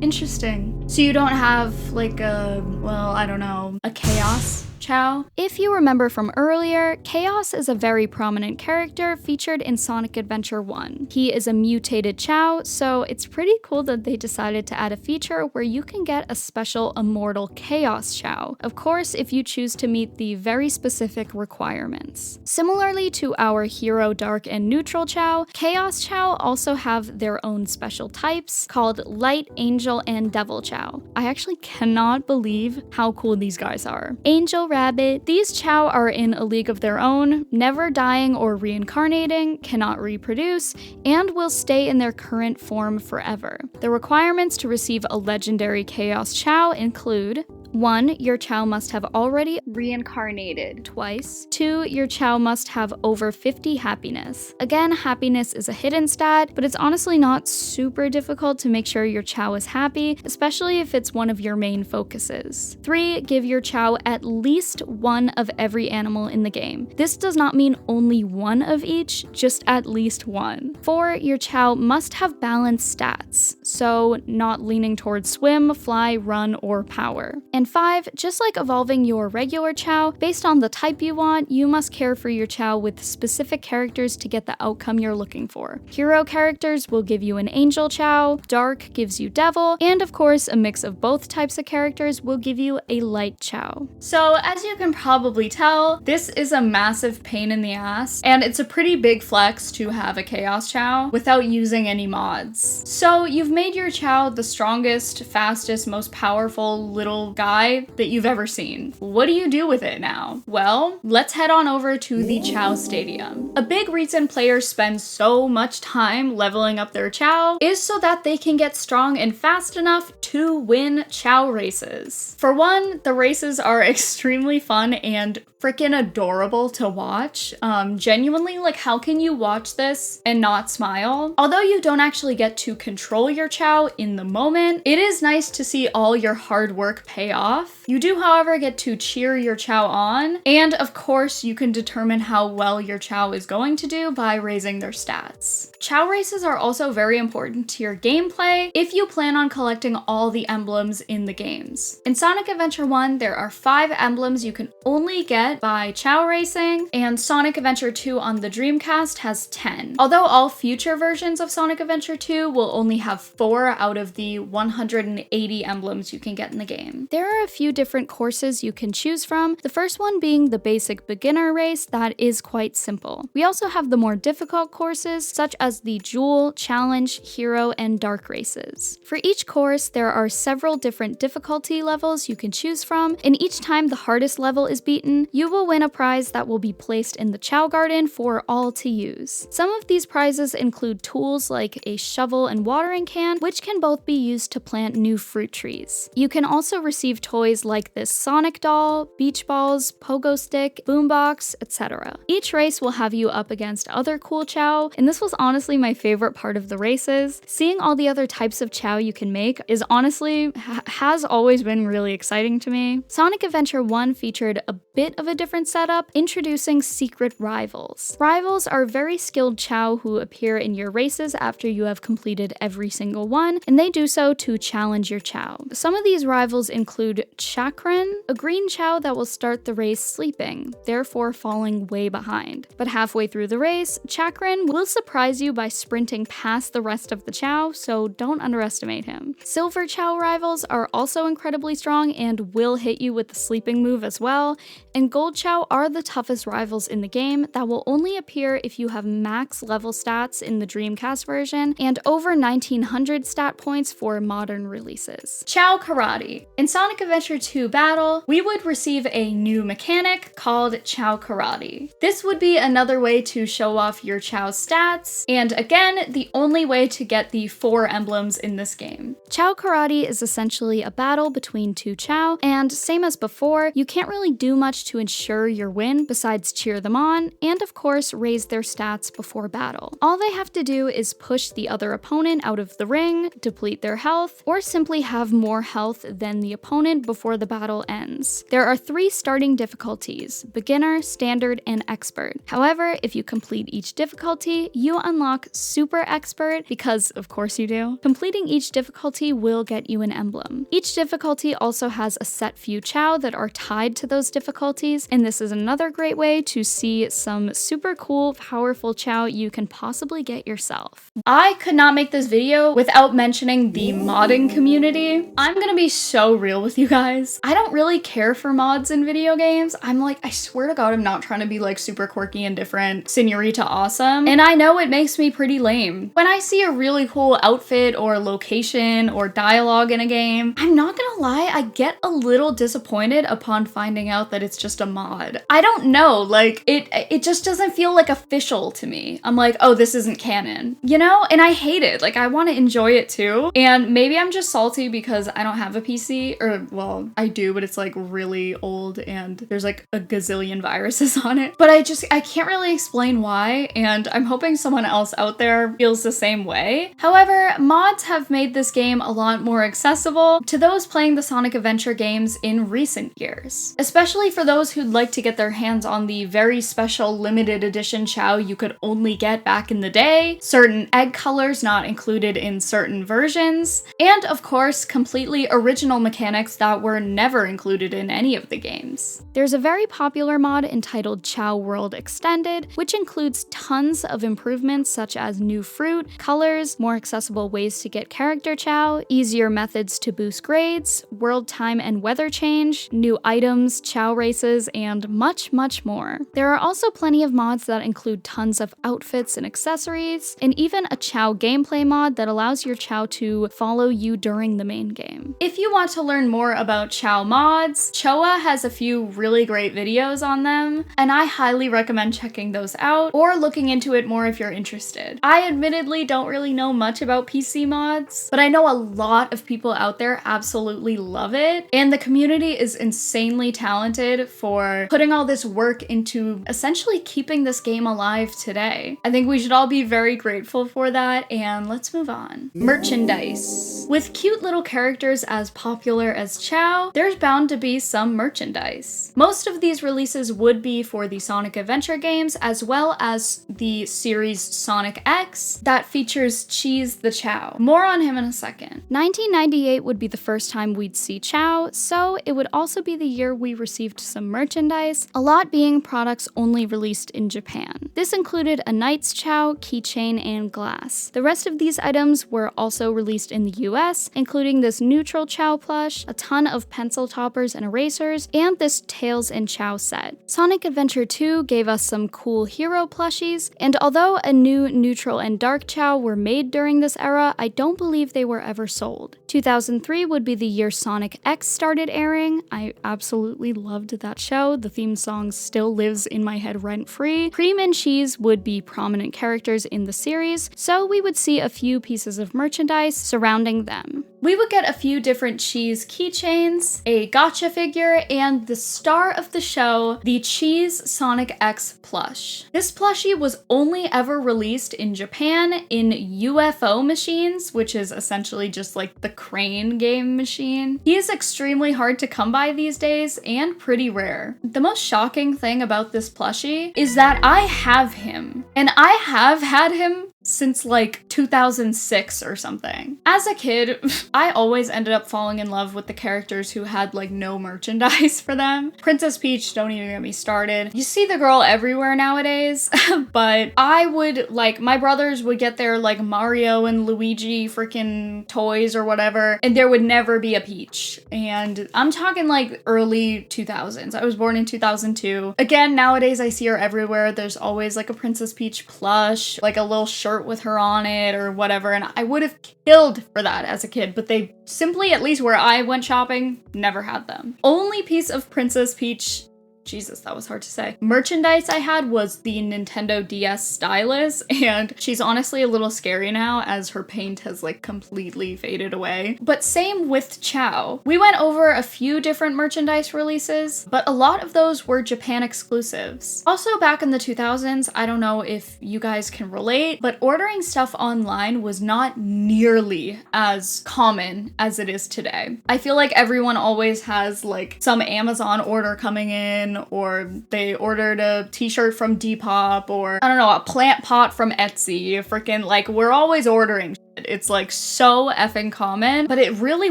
Interesting. So you don't have like a, well, I don't know, a chaos Chao? If you remember from earlier, Chaos is a very prominent character featured in Sonic Adventure 1. He is a mutated Chao, so it's pretty cool that they decided to add a feature where you can get a special immortal Chaos Chao, of course if you choose to meet the very specific requirements. Similarly to our Hero, Dark, and Neutral Chao, Chaos Chao also have their own special types called Light, Angel, and Devil Chao. Chao. I actually cannot believe how cool these guys are. Angel Rabbit. These Chao are in a league of their own, never dying or reincarnating, cannot reproduce, and will stay in their current form forever. The requirements to receive a legendary Chaos Chao include: 1. Your Chao must have already reincarnated twice. 2. Your Chao must have over 50 happiness. Again, happiness is a hidden stat, but it's honestly not super difficult to make sure your Chao is happy, especially if it's one of your main focuses. 3. Give your Chao at least one of every animal in the game. This does not mean only one of each, just at least one. 4. Your Chao must have balanced stats, so not leaning towards swim, fly, run, or power. And 5, just like evolving your regular Chao, based on the type you want, you must care for your Chao with specific characters to get the outcome you're looking for. Hero characters will give you an Angel Chao, Dark gives you Devil, and of course a mix of both types of characters will give you a Light Chao. So as you can probably tell, this is a massive pain in the ass, and it's a pretty big flex to have a Chaos Chao without using any mods. So you've made your Chao the strongest, fastest, most powerful little guy that you've ever seen. What do you do with it now? Well, let's head on over to the Chao Stadium. A big reason players spend so much time leveling up their Chao is so that they can get strong and fast enough to win Chao races. For one, the races are extremely fun and freaking adorable to watch. Genuinely, like, how can you watch this and not smile? Although you don't actually get to control your Chao in the moment, it is nice to see all your hard work pay off. You do, however, get to cheer your Chao on, and of course, you can determine how well your Chao is going to do by raising their stats. Chao races are also very important to your gameplay if you plan on collecting all the emblems in the games. In Sonic Adventure 1, there are 5 emblems you can only get by Chao racing, and Sonic Adventure 2 on the Dreamcast has 10. Although all future versions of Sonic Adventure 2 will only have 4 out of the 180 emblems you can get in the game. There are a few different courses you can choose from, the first one being the basic beginner race that is quite simple. We also have the more difficult courses, such as the Jewel, Challenge, Hero, and Dark races. For each course, there are several different difficulty levels you can choose from, and each time the hardest level is beaten, you will win a prize that will be placed in the Chao Garden for all to use. Some of these prizes include tools like a shovel and watering can, which can both be used to plant new fruit trees. You can also receive toys like this Sonic doll, beach balls, pogo stick, boombox, etc. Each race will have you up against other cool Chao, and this was honestly my favorite part of the races. Seeing all the other types of Chao you can make is honestly has always been really exciting to me. Sonic Adventure 1 featured a bit of a different setup, introducing secret rivals. Rivals are very skilled Chao who appear in your races after you have completed every single one, and they do so to challenge your Chao. Some of these rivals include Chakran, a green Chao that will start the race sleeping, therefore falling way behind. But halfway through the race, Chakran will surprise you by sprinting past the rest of the Chao, so don't underestimate him. Silver Chao rivals are also incredibly strong and will hit you with the sleeping move as well, and Gold Chao are the toughest rivals in the game that will only appear if you have max level stats in the Dreamcast version and over 1900 stat points for modern releases. Chao Karate. In Sonic Adventure 2 Battle, we would receive a new mechanic called Chao Karate. This would be another way to show off your Chao's stats, and again, the only way to get the 4 emblems in this game. Chao Karate is essentially a battle between 2 Chao, and same as before, you can't really do much to ensure your win besides cheer them on, and of course raise their stats before battle. All they have to do is push the other opponent out of the ring, deplete their health, or simply have more health than the opponent before the battle ends. There are 3 starting difficulties: beginner, standard, and expert. However, if you complete each difficulty, you unlock super expert because of course you do. Completing each difficulty will get you an emblem. Each difficulty also has a set few Chao that are tied to those difficulties, and this is another great way to see some super cool, powerful Chao you can possibly get yourself. I could not make this video without mentioning the modding community. I'm gonna be so real with with you guys. I don't really care for mods in video games. I'm like, I swear to God, I'm not trying to be like super quirky and different, senorita awesome. And I know it makes me pretty lame. When I see a really cool outfit or location or dialogue in a game, I'm not gonna lie, I get a little disappointed upon finding out that it's just a mod. I don't know, like it just doesn't feel like official to me. I'm like, oh, this isn't canon, you know? And I hate it. Like I want to enjoy it too. And maybe I'm just salty because I don't have a PC, or well, I do, but it's like really old and there's like a gazillion viruses on it. But I can't really explain why, and I'm hoping someone else out there feels the same way. However, mods have made this game a lot more accessible to those playing the Sonic Adventure games in recent years. Especially for those who'd like to get their hands on the very special limited edition Chao you could only get back in the day, certain egg colors not included in certain versions, and of course, completely original mechanics that were never included in any of the games. There's a very popular mod entitled Chao World Extended, which includes tons of improvements such as new fruit, colors, more accessible ways to get character Chao, easier methods to boost grades, world time and weather change, new items, Chao races, and much, much more. There are also plenty of mods that include tons of outfits and accessories, and even a Chao gameplay mod that allows your Chao to follow you during the main game. If you want to learn more about Chao mods, Choa has a few really great videos on them, and I highly recommend checking those out or looking into it more if you're interested. I admittedly don't really know much about PC mods, but I know a lot of people out there absolutely love it, and the community is insanely talented for putting all this work into essentially keeping this game alive today. I think we should all be very grateful for that, and let's move on. Merchandise. With cute little characters as popular as Chao, there's bound to be some merchandise. Most of these releases would be for the Sonic Adventure games, as well as the series Sonic X that features Cheese the Chao. More on him in a second. 1998 would be the first time we'd see Chao, so it would also be the year we received some merchandise, a lot being products only released in Japan. This included a Knight's Chao, keychain, and glass. The rest of these items were also released in the US, including this neutral Chao plush, a ton of pencil toppers and erasers, and this Tails and Chao set. Sonic Adventure 2 gave us some cool hero plushies, and although a new neutral and dark Chao were made during this era, I don't believe they were ever sold. 2003 would be the year Sonic X started airing. I absolutely loved that show. The theme song still lives in my head rent-free. Cream and Cheese would be prominent characters in the series, so we would see a few pieces of merchandise surrounding them. We would get a few different Cheese keychains, a gotcha figure, and the star of the show, the Cheese Sonic X plush. This plushie was only ever released in Japan in UFO machines, which is essentially just like the crane game machine. He is extremely hard to come by these days and pretty rare. The most shocking thing about this plushie is that I have him, and I have had him since like 2006 or something. As a kid, I always ended up falling in love with the characters who had like no merchandise for them. Princess Peach, don't even get me started. You see the girl everywhere nowadays, but I would like, my brothers would get their like Mario and Luigi freaking toys or whatever, and there would never be a Peach. And I'm talking like early 2000s. I was born in 2002. Again, nowadays I see her everywhere. There's always like a Princess Peach plush, like a little shirt with her on it or whatever, and I would have killed for that as a kid, but they simply, at least where I went shopping, never had them. Only piece of Princess Peach, Jesus, that was hard to say, merchandise I had was the Nintendo DS stylus, and she's honestly a little scary now as her paint has like completely faded away. But same with Chao. We went over a few different merchandise releases, but a lot of those were Japan exclusives. Also back in the 2000s, I don't know if you guys can relate, but ordering stuff online was not nearly as common as it is today. I feel like everyone always has like some Amazon order coming in, or they ordered a t-shirt from Depop, or I don't know, a plant pot from Etsy. Freaking like, we're always ordering. It's like so effing common, but it really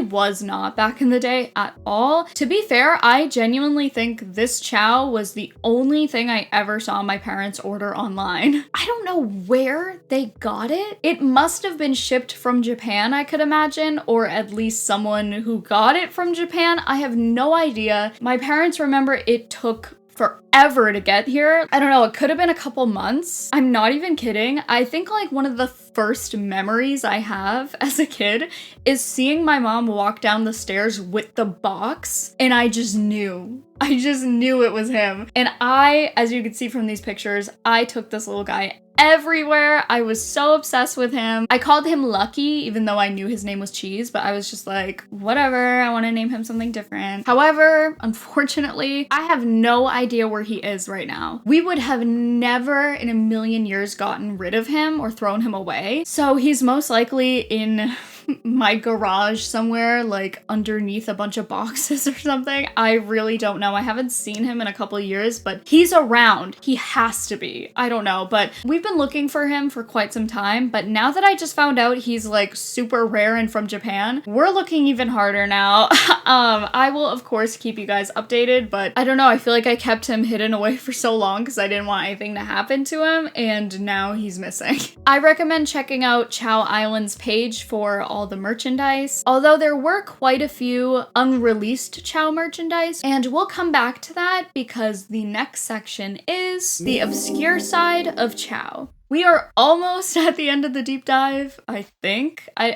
was not back in the day at all. To be fair, I genuinely think this Chao was the only thing I ever saw my parents order online. I don't know where they got it. It must have been shipped from Japan, I could imagine, or at least someone who got it from Japan. I have no idea. My parents remember it took forever to get here. I don't know, it could have been a couple months. I'm not even kidding. I think like one of the first memories I have as a kid is seeing my mom walk down the stairs with the box, and I just knew it was him. And I, as you can see from these pictures, I took this little guy everywhere. I was so obsessed with him. I called him Lucky, even though I knew his name was Cheese, but I was just like, whatever, I want to name him something different. However, unfortunately, I have no idea where he is right now. We would have never in a million years gotten rid of him or thrown him away. So he's most likely in my garage somewhere, like underneath a bunch of boxes or something. I really don't know. I haven't seen him in a couple of years, but he's around. He has to be. I don't know, but we've been looking for him for quite some time. But now that I just found out he's like super rare and from Japan, we're looking even harder now. I will of course keep you guys updated, but I don't know. I feel like I kept him hidden away for so long because I didn't want anything to happen to him, and now he's missing. I recommend checking out Chao Island's page for all the merchandise, although there were quite a few unreleased Chao merchandise, and we'll come back to that because the next section is the obscure side of Chao. We are almost at the end of the deep dive, I think. I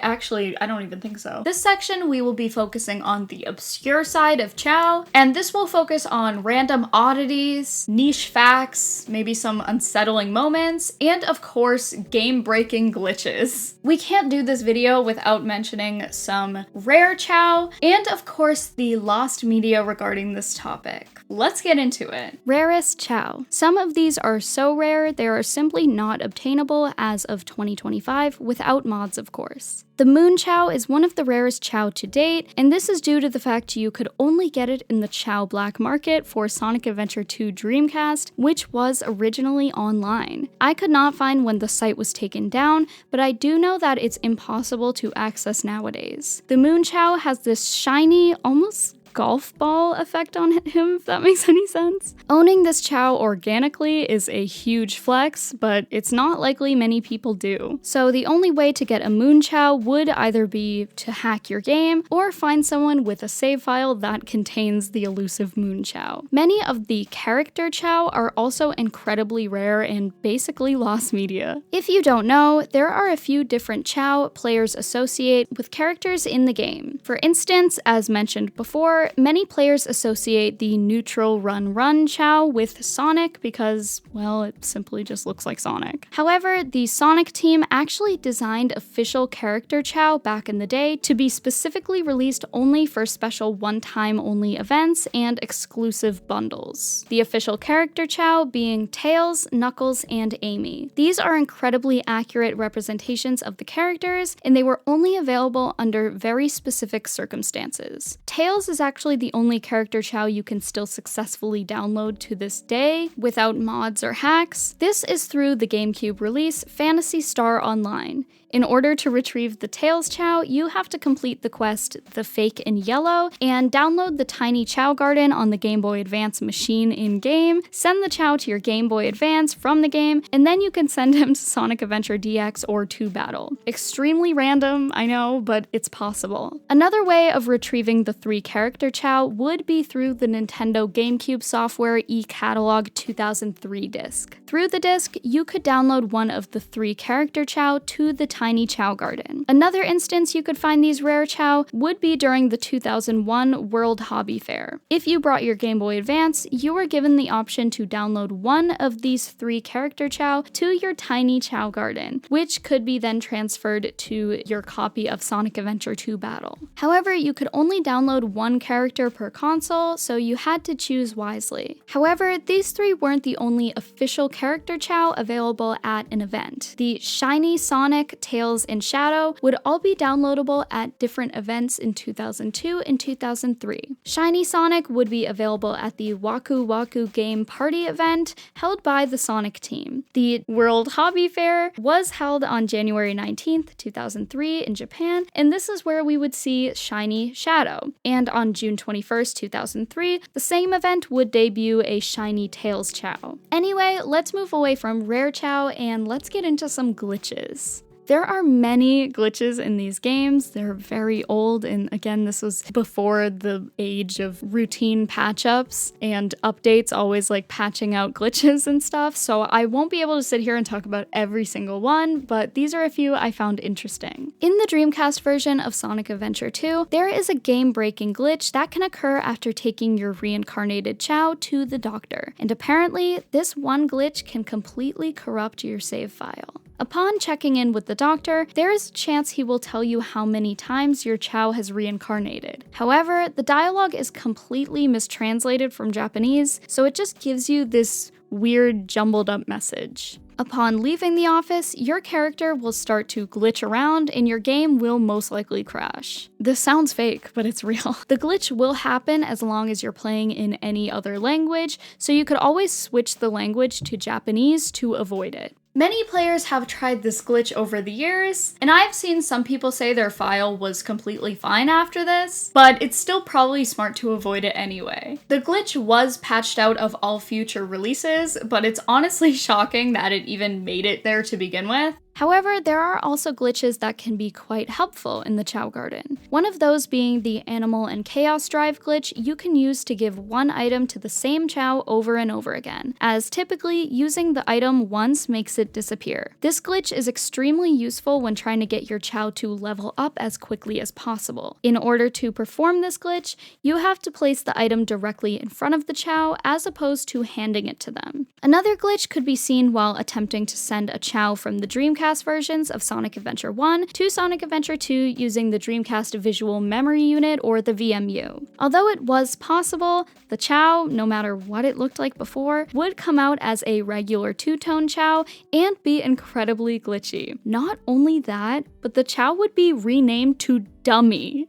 don't even think so. This section, we will be focusing on the obscure side of Chao, and this will focus on random oddities, niche facts, maybe some unsettling moments, and of course, game-breaking glitches. We can't do this video without mentioning some rare Chao, and of course, the lost media regarding this topic. Let's get into it. Rarest Chao. Some of these are so rare, they are simply not obtainable as of 2025 without mods, of course. The Moon Chao is one of the rarest Chao to date, and this is due to the fact you could only get it in the Chao black market for Sonic Adventure 2 Dreamcast, which was originally online. I could not find when the site was taken down, but I do know that it's impossible to access nowadays. The Moon Chao has this shiny, almost golf ball effect on him, if that makes any sense. Owning this Chao organically is a huge flex, but it's not likely many people do. So the only way to get a Moon Chao would either be to hack your game or find someone with a save file that contains the elusive Moon Chao. Many of the character Chao are also incredibly rare and basically lost media. If you don't know, there are a few different Chao players associate with characters in the game. For instance, as mentioned before, many players associate the neutral run Chao with Sonic because, well, it simply just looks like Sonic. However, the Sonic team actually designed official character Chao back in the day to be specifically released only for special one-time only events and exclusive bundles. The official character Chao being Tails, Knuckles, and Amy. These are incredibly accurate representations of the characters, and they were only available under very specific circumstances. Tails is actually the only character Chao you can still successfully download to this day without mods or hacks. This is through the GameCube release Phantasy Star Online. In order to retrieve the Tails Chao, you have to complete the quest The Fake in Yellow and download the tiny Chao Garden on the Game Boy Advance machine in-game, send the Chao to your Game Boy Advance from the game, and then you can send him to Sonic Adventure DX or 2 Battle. Extremely random, I know, but it's possible. Another way of retrieving the 3 character Chao would be through the Nintendo GameCube software eCatalog 2003 disc. Through the disc, you could download one of the 3 character Chao to the tiny Chao Garden. Another instance you could find these rare Chao would be during the 2001 World Hobby Fair. If you brought your Game Boy Advance, you were given the option to download one of these 3 character Chao to your tiny Chao Garden, which could be then transferred to your copy of Sonic Adventure 2 Battle. However, you could only download one character character per console, so you had to choose wisely. However, these 3 weren't the only official character Chao available at an event. The Shiny Sonic, Tails, and Shadow would all be downloadable at different events in 2002 and 2003. Shiny Sonic would be available at the Waku Waku Game Party event held by the Sonic team. The World Hobby Fair was held on January 19th, 2003 in Japan, and this is where we would see Shiny Shadow. And on June 21st, 2003, the same event would debut a Shiny Tails Chao. Anyway, let's move away from rare Chao and let's get into some glitches. There are many glitches in these games. They're very old, and again, this was before the age of routine patch-ups and updates, always like patching out glitches and stuff, so I won't be able to sit here and talk about every single one, but these are a few I found interesting. In the Dreamcast version of Sonic Adventure 2, there is a game-breaking glitch that can occur after taking your reincarnated Chao to the doctor, and apparently, this one glitch can completely corrupt your save file. Upon checking in with the doctor, there is a chance he will tell you how many times your Chao has reincarnated. However, the dialogue is completely mistranslated from Japanese, so it just gives you this weird jumbled up message. Upon leaving the office, your character will start to glitch around and your game will most likely crash. This sounds fake, but it's real. The glitch will happen as long as you're playing in any other language, so you could always switch the language to Japanese to avoid it. Many players have tried this glitch over the years, and I've seen some people say their file was completely fine after this, but it's still probably smart to avoid it anyway. The glitch was patched out of all future releases, but it's honestly shocking that it even made it there to begin with. However, there are also glitches that can be quite helpful in the Chao Garden. One of those being the Animal and Chaos Drive glitch you can use to give one item to the same Chao over and over again, as typically using the item once makes it disappear. This glitch is extremely useful when trying to get your Chao to level up as quickly as possible. In order to perform this glitch, you have to place the item directly in front of the Chao as opposed to handing it to them. Another glitch could be seen while attempting to send a Chao from the Dreamcast versions of Sonic Adventure 1 to Sonic Adventure 2 using the Dreamcast Visual Memory Unit or the VMU. Although it was possible, the Chao, no matter what it looked like before, would come out as a regular two-tone Chao and be incredibly glitchy. Not only that, but the Chao would be renamed to Dummy.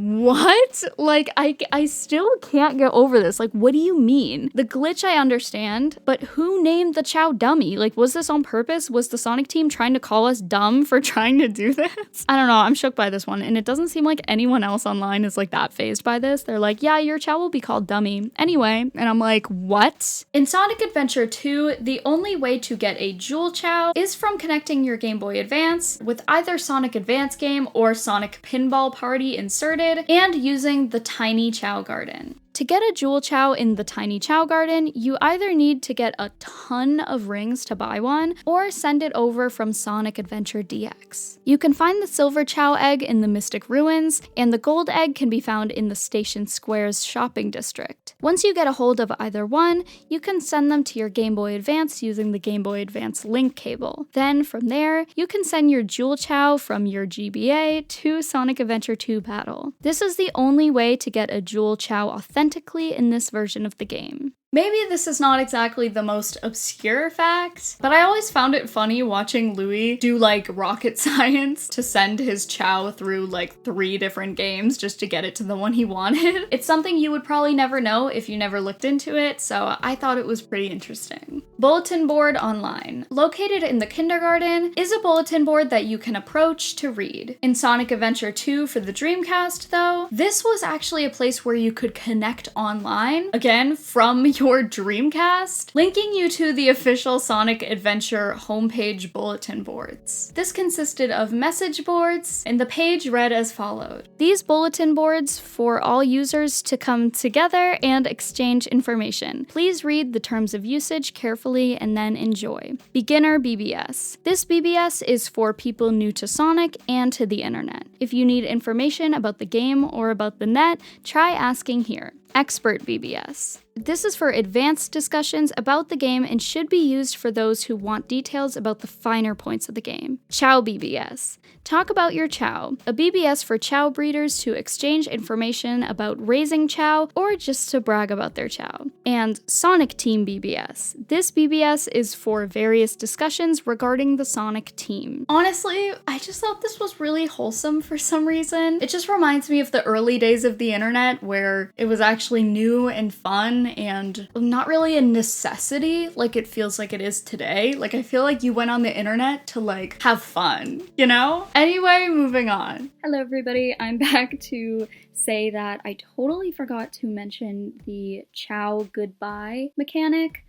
What? Like, I still can't get over this. Like, what do you mean? The glitch I understand, but who named the Chao Dummy? Like, was this on purpose? Was the Sonic team trying to call us dumb for trying to do this? I don't know, I'm shook by this one, and it doesn't seem like anyone else online is like that fazed by this. They're like, yeah, your Chao will be called Dummy. Anyway, and I'm like, what? In Sonic Adventure 2, the only way to get a Jewel Chao is from connecting your Game Boy Advance with either Sonic Advance game or Sonic Pinball Party inserted, and using the Tiny Chao Garden. To get a Jewel Chao in the Tiny Chao Garden, you either need to get a ton of rings to buy one, or send it over from Sonic Adventure DX. You can find the Silver Chao egg in the Mystic Ruins, and the Gold egg can be found in the Station Square's shopping district. Once you get a hold of either one, you can send them to your Game Boy Advance using the Game Boy Advance link cable. Then, from there, you can send your Jewel Chao from your GBA to Sonic Adventure 2 Battle. This is the only way to get a Jewel Chao authentically in this version of the game. Maybe this is not exactly the most obscure fact, but I always found it funny watching Louis do like rocket science to send his Chao through like 3 different games just to get it to the one he wanted. It's something you would probably never know if you never looked into it, so I thought it was pretty interesting. Bulletin board online. Located in the kindergarten is a bulletin board that you can approach to read. In Sonic Adventure 2 for the Dreamcast, though, this was actually a place where you could connect online, again, from your Dreamcast, linking you to the official Sonic Adventure homepage bulletin boards. This consisted of message boards, and the page read as followed. These bulletin boards for all users to come together and exchange information. Please read the terms of usage carefully and then enjoy. Beginner BBS. This BBS is for people new to Sonic and to the internet. If you need information about the game or about the net, try asking here. Expert BBS. This is for advanced discussions about the game and should be used for those who want details about the finer points of the game. Chao BBS. Talk about your Chao. A BBS for Chao breeders to exchange information about raising Chao or just to brag about their Chao. And Sonic Team BBS. This BBS is for various discussions regarding the Sonic team. Honestly, I just thought this was really wholesome for some reason. It just reminds me of the early days of the internet where it was actually new and fun and not really a necessity like it feels like it is today. Like, I feel like you went on the internet to like have fun, you know? Anyway, moving on. Hello everybody, I'm back to say that I totally forgot to mention the Chao goodbye mechanic.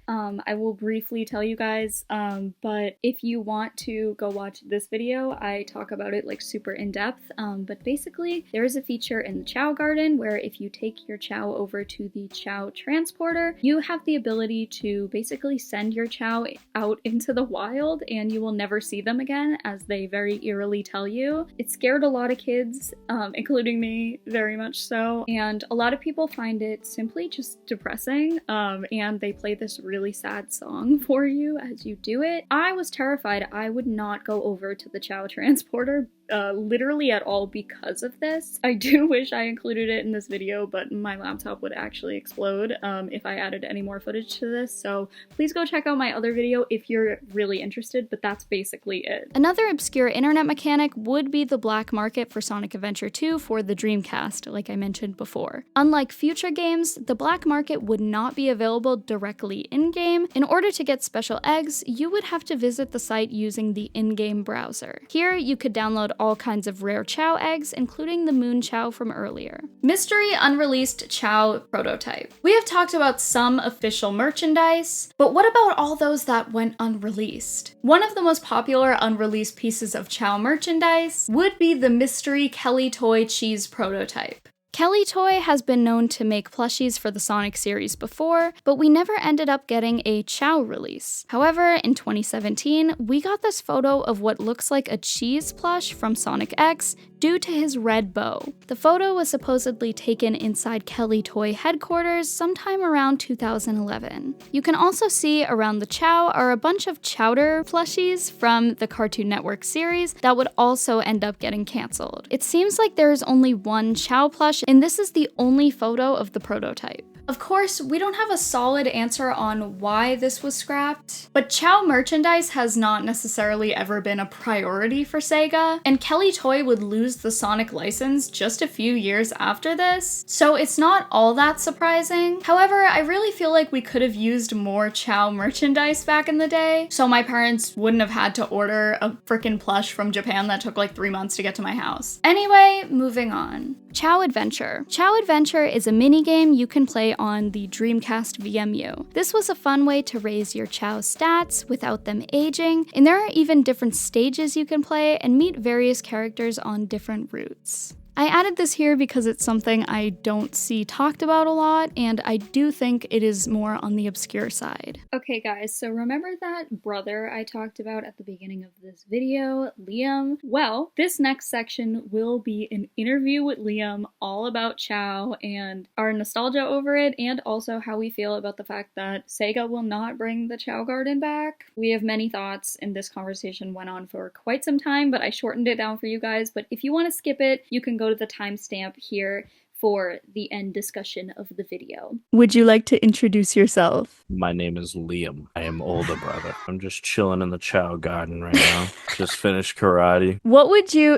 I will briefly tell you guys, but if you want to go watch this video, I talk about it like super in depth. But basically, there is a feature in the Chao Garden where if you take your Chao over to the Chao transporter, you have the ability to basically send your Chao out into the wild and you will never see them again, as they very eerily tell you. It scared a lot of kids, including me, very much so, and a lot of people find it simply just depressing, and they play this really sad song for you as you do it. I was terrified. I would not go over to the Chao transporter literally at all because of this. I do wish I included it in this video, but my laptop would actually explode if I added any more footage to this, so please go check out my other video if you're really interested, but that's basically it. Another obscure internet mechanic would be the black market for Sonic Adventure 2 for the Dreamcast, like I mentioned before. Unlike future games, the black market would not be available directly in-game. In order to get special eggs, you would have to visit the site using the in-game browser. Here, you could download all kinds of rare Chao eggs, including the Moon Chao from earlier. Mystery unreleased Chao prototype. We have talked about some official merchandise, but what about all those that went unreleased? One of the most popular unreleased pieces of Chao merchandise would be the mystery Kelly Toy cheese prototype. Kelly Toy has been known to make plushies for the Sonic series before, but we never ended up getting a Chao release. However, in 2017, we got this photo of what looks like a cheese plush from Sonic X due to his red bow. The photo was supposedly taken inside Kelly Toy headquarters sometime around 2011. You can also see around the Chao are a bunch of Chowder plushies from the Cartoon Network series that would also end up getting cancelled. It seems like there is only one Chao plush, and this is the only photo of the prototype. Of course, we don't have a solid answer on why this was scrapped, but Chao merchandise has not necessarily ever been a priority for Sega, and Kelly Toy would lose the Sonic license just a few years after this, so it's not all that surprising. However, I really feel like we could have used more Chao merchandise back in the day, so my parents wouldn't have had to order a frickin' plush from Japan that took like 3 months to get to my house. Anyway, moving on. Chao Adventure. Chao Adventure is a minigame you can play on the Dreamcast VMU. This was a fun way to raise your Chao stats without them aging, and there are even different stages you can play and meet various characters on different routes. I added this here because it's something I don't see talked about a lot, and I do think it is more on the obscure side. Okay guys, so remember that brother I talked about at the beginning of this video, Liam? Well, this next section will be an interview with Liam all about Chao and our nostalgia over it, and also how we feel about the fact that Sega will not bring the Chao Garden back. We have many thoughts, and this conversation went on for quite some time, but I shortened it down for you guys. But if you want to skip it, you can go to the timestamp here for the end discussion of the video. Would you like to introduce yourself? My name is Liam. I am older brother. I'm just chilling in the Chao Garden right now. Just finished karate.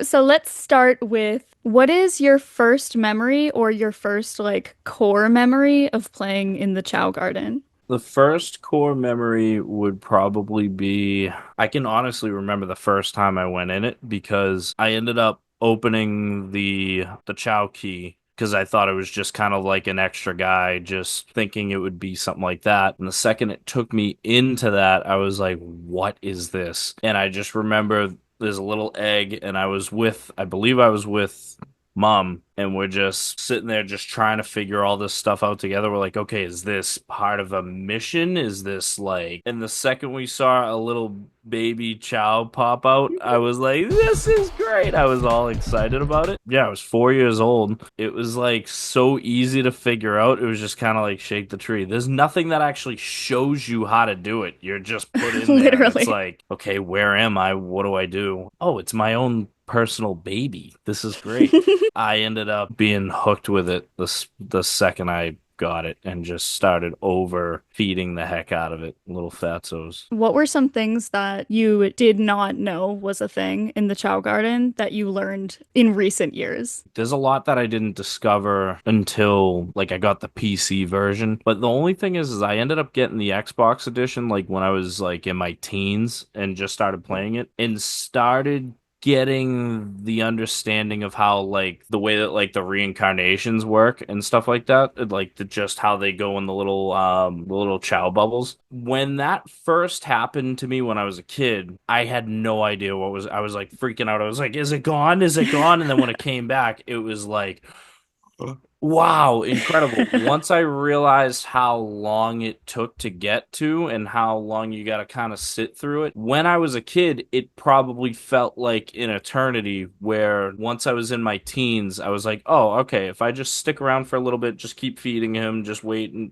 So let's start with, what is your first memory or your first like core memory of playing in the Chao Garden? The first core memory would probably be, I can honestly remember the first time I went in it because I ended up opening the Chao key because I thought it was just kind of like an extra guy, just thinking it would be something like that. And the second it took me into that, I was like, what is this? And I just remember there's a little egg, and I believe I was with mom, and we're just sitting there just trying to figure all this stuff out together. We're like, okay, is this part of a mission? Is this like, and the second we saw a little baby Chao pop out, I was like, this is great. I was all excited about it. Yeah, I was 4 years old. It was like so easy to figure out. It was just kind of like shake the tree. There's nothing that actually shows you how to do it. You're just put in there. And it's Literally. like, okay, where am I? What do I do? Oh, it's my own personal baby. This is great. I ended up being hooked with it the second I got it and just started overfeeding the heck out of it, little fatzos. What were some things that you did not know was a thing in the Chao Garden that you learned in recent years? There's a lot that I didn't discover until like I got the PC version. But the only thing is I ended up getting the Xbox edition like when I was like in my teens and just started playing it and started getting the understanding of how like the way that like the reincarnations work and stuff like that, like just how they go in the little Chow bubbles. When that first happened to me when I was a kid, I had no idea what was. I was like freaking out. I was like, is it gone? Is it gone? And then when it came back, it was like, wow, incredible. Once I realized how long it took to get to and how long you got to kind of sit through it, when I was a kid, it probably felt like an eternity. Where once I was in my teens, I was like, oh, okay, if I just stick around for a little bit, just keep feeding him, just wait and,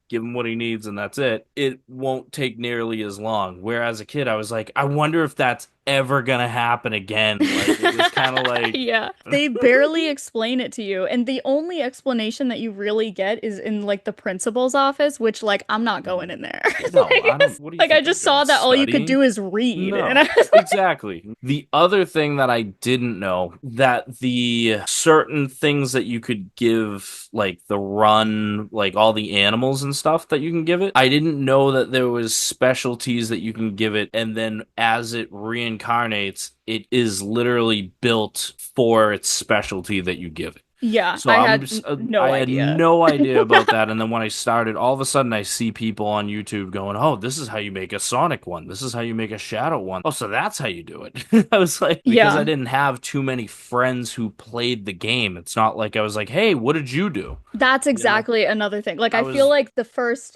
give him what he needs and that's it, it won't take nearly as long. Whereas a kid, I was like, I wonder if that's ever gonna happen again. Like, it was kind of like, Yeah, they barely explain it to you, and the only explanation that you really get is in like the principal's office, which like I'm not going in there. no, Like, I don't. What do you like I think I'm just saw doing? that all you could Studying? do is read, and I No, was like, exactly. The other thing that I didn't know that the certain things that you could give, like the run, like all the animals and stuff that you can give it, I didn't know that there was specialties that you can give it, and then as it reincarnates, it is literally built for its specialty that you give it. yeah, So I I'm had just, no I had idea. no idea about that. And then when I started, all of a sudden I see people on YouTube going, "Oh, this is how you make a Sonic one. This is how you make a Shadow one. Oh, so that's how you do it." I was like, because I Yeah. didn't have too many friends who played the game. It's not like I was like, "Hey, what did you do?" That's You know, exactly another thing. Like I I feel was, like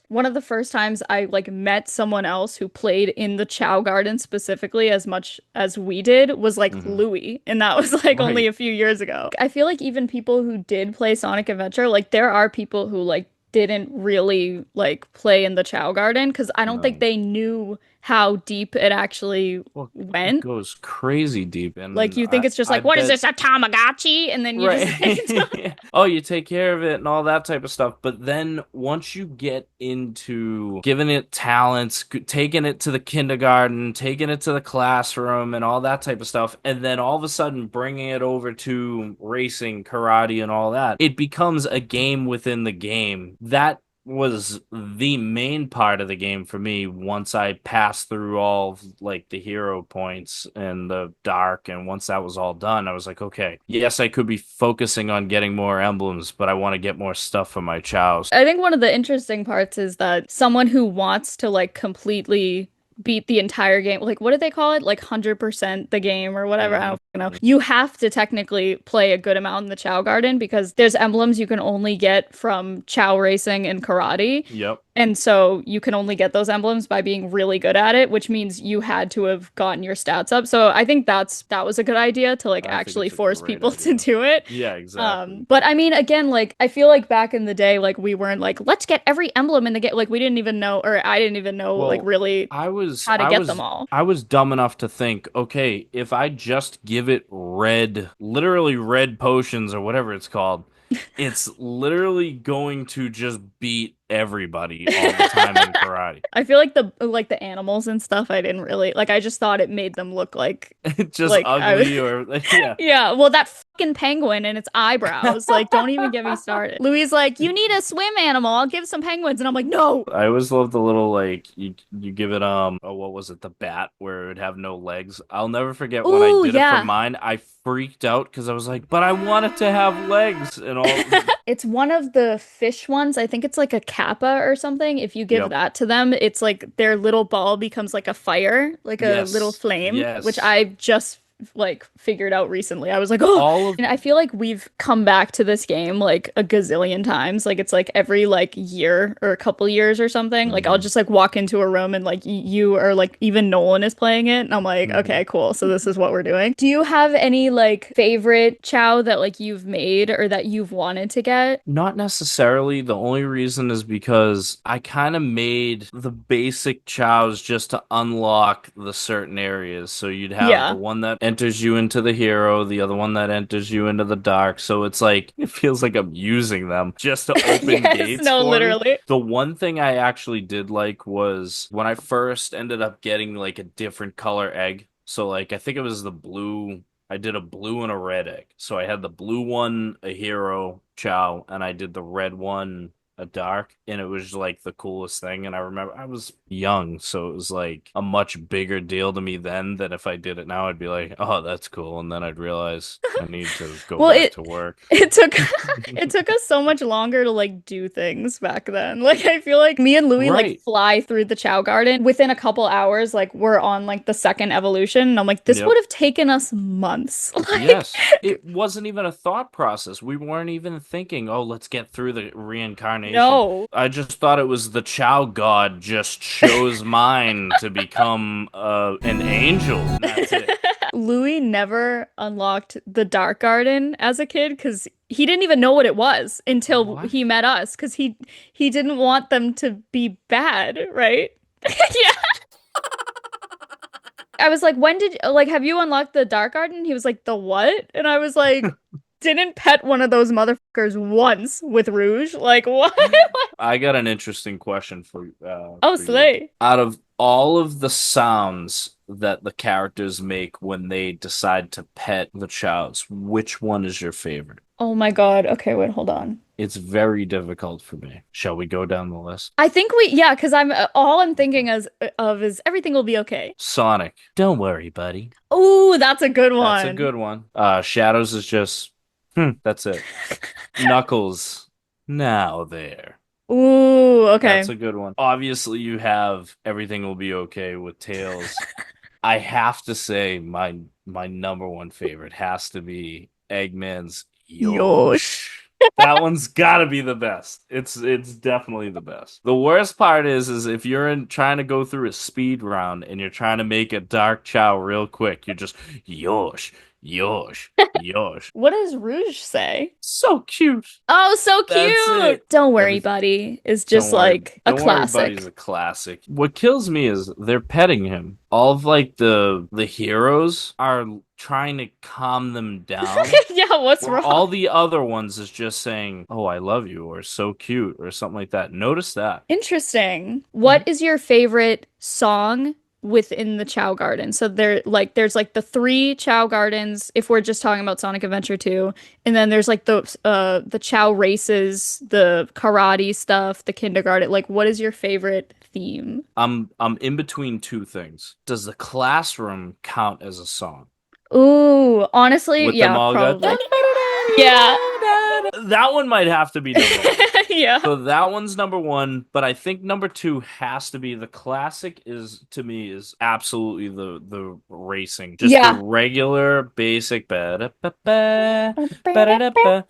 one of the first times I like met someone else who played in the Chow Garden specifically as much as we did was like Mhm. Louis, and that was like only Right. a few years ago. I feel like even people who did play Sonic Adventure, like there are people who like didn't really like play in the Chow Garden because I don't think No. they knew how deep it actually Well, it went. goes crazy deep, Like and you think it's just I like, what is bet. this, a Tamagotchi? And then you just Right. Oh, you take care of it and all that type of stuff. But then once you get into giving it talents, taking it to the kindergarten, taking it to the classroom and all that type of stuff, and then all of a sudden bringing it over to racing, karate, and all that, it becomes a game within the game. That was the main part of the game for me once I passed through all of, like the hero points and the dark, and once that was all done I was like, okay, yes, I could be focusing on getting more emblems, but I want to get more stuff for my chows. I think one of the interesting parts is that someone who wants to like completely beat the entire game, like what do they call it? Like 100% the game or whatever. I Hmm. don't know. You have to technically play a good amount in the Chow Garden because there's emblems you can only get from Chow racing and karate. Yep. And so you can only get those emblems by being really good at it, which means you had to have gotten your stats up. So I think that was a good idea to like I think actually it's a force great people to idea. do it. Yeah, exactly. But I mean, again, like I feel like back in the day, like we weren't like, let's get every emblem in the game. Like we didn't even know, or I didn't even know, like Well, really I was how to I get them was all. I was dumb enough to think, okay, if I just give it red, literally red potions or whatever it's called, it's literally going to just beat everybody all the time in karate. I feel like the animals and stuff. I didn't really like. I just thought it made them look Just like I was. ugly or yeah. Yeah, well, that fucking penguin and its eyebrows. Like, don't even get me started. Louis is like, you need a swim animal. I'll give some penguins, and I'm like, no. I always love the little like you give it oh, what was it, the bat where it would have no legs. I'll never forget when I Ooh, did it for yeah. mine. I freaked out because I was like, but I want it to have legs and all. It's one of the fish ones. I think it's like a kappa or something. If you give Yep. that to them, it's like their little ball becomes like a fire, like a little Yes. flame, which Yes. I just like figured out recently. I was like, oh, All of and I feel like we've come back to this game like a gazillion times. Like it's like every like year or a couple years or something. Like I'll Mhm. just like walk into a room and like you or like even Nolan is playing it, and I'm like, Mhm. okay, cool. So this is what we're doing. Do you have any like favorite Chao that like you've made or that you've wanted to get? Not necessarily. The only reason is because I kind of made the basic chows just to unlock the certain areas. So you'd have the Yeah. one that enters you into the hero, the other one that enters you into the dark. So it's like, it feels like I'm using them just to open Yes, gates no, for me. literally. The one thing I actually did like was when I first ended up getting like a different color egg. So like I think it was the blue. I did a blue and a red egg. So I had the blue one, a hero, Chow, and I did the red one, a dark, and it was like the coolest thing. And I remember I was young, so it was like a much bigger deal to me then than if I did it now. I'd be like, oh, that's cool. And then I'd realize I need to go Well, back to work. it took it took us so much longer to like do things back then. Like I feel like me and Louis like Right. fly through the Chao Garden within a couple hours. Like we're on like the second evolution, and I'm like, this would Yep. have taken us months. Like Yes. It wasn't even a thought process. We weren't even thinking, oh, let's get through the reincarnation. no. I just thought it was the Chow God just chose mine to become an angel. And that's it. Louis never unlocked the Dark Garden as a kid because he didn't even know what it was until What? he met us because he didn't want them to be bad, right? Yeah. I was like, when did like have you unlocked the Dark Garden? He was like, the what? And I was like, didn't pet one of those motherfuckers once with Rouge. Like what? I got an interesting question Oh, for you. Slay. Out of all of the sounds that the characters make when they decide to pet the chows, which one is your favorite? Oh my God. Okay, wait, hold on. It's very difficult for me. Shall we go down the list? I think yeah, because I'm all I'm thinking of is everything will be okay. Sonic. Don't worry, buddy. Oh, that's a good That's a one. good one. Shadows is just, that's it. Knuckles. Now there. Ooh, That's okay. a good one. Obviously, you have Everything Will Be Okay with Tails. I have to say my number one favorite has to be Eggman's Yosh. Yosh. That one's gotta be the best. It's definitely the best. The worst part is if you're trying to go through a speed round and you're trying to make a dark chow real quick, you're just Yosh, Yosh, Yosh. What does Rouge say? So cute. Oh, so That's cute. it. Don't worry, Every- buddy is just like a Don't worry, buddy's classic. a classic. What kills me is they're petting him. All of like the heroes are trying to calm them down. Yeah, what's Where all wrong? the other ones is just saying, "Oh, I love you," or "So cute," or something like that. Notice that. Interesting. What is your favorite song within the Chao Garden? So there's like the three Chao Gardens if we're just talking about Sonic Adventure 2, and then there's like the Chao races, the karate stuff, the kindergarten. Like what is your favorite theme? I'm in between two things. Does the classroom count as a song? Ooh, honestly, With them yeah, all go. probably. Yeah. That one might have to be number one. Yeah. So that one's number one, but I think number two has to be the classic is to me is absolutely the racing. Just the Yeah. regular basic ba-da-ba-ba, ba-da-da-ba.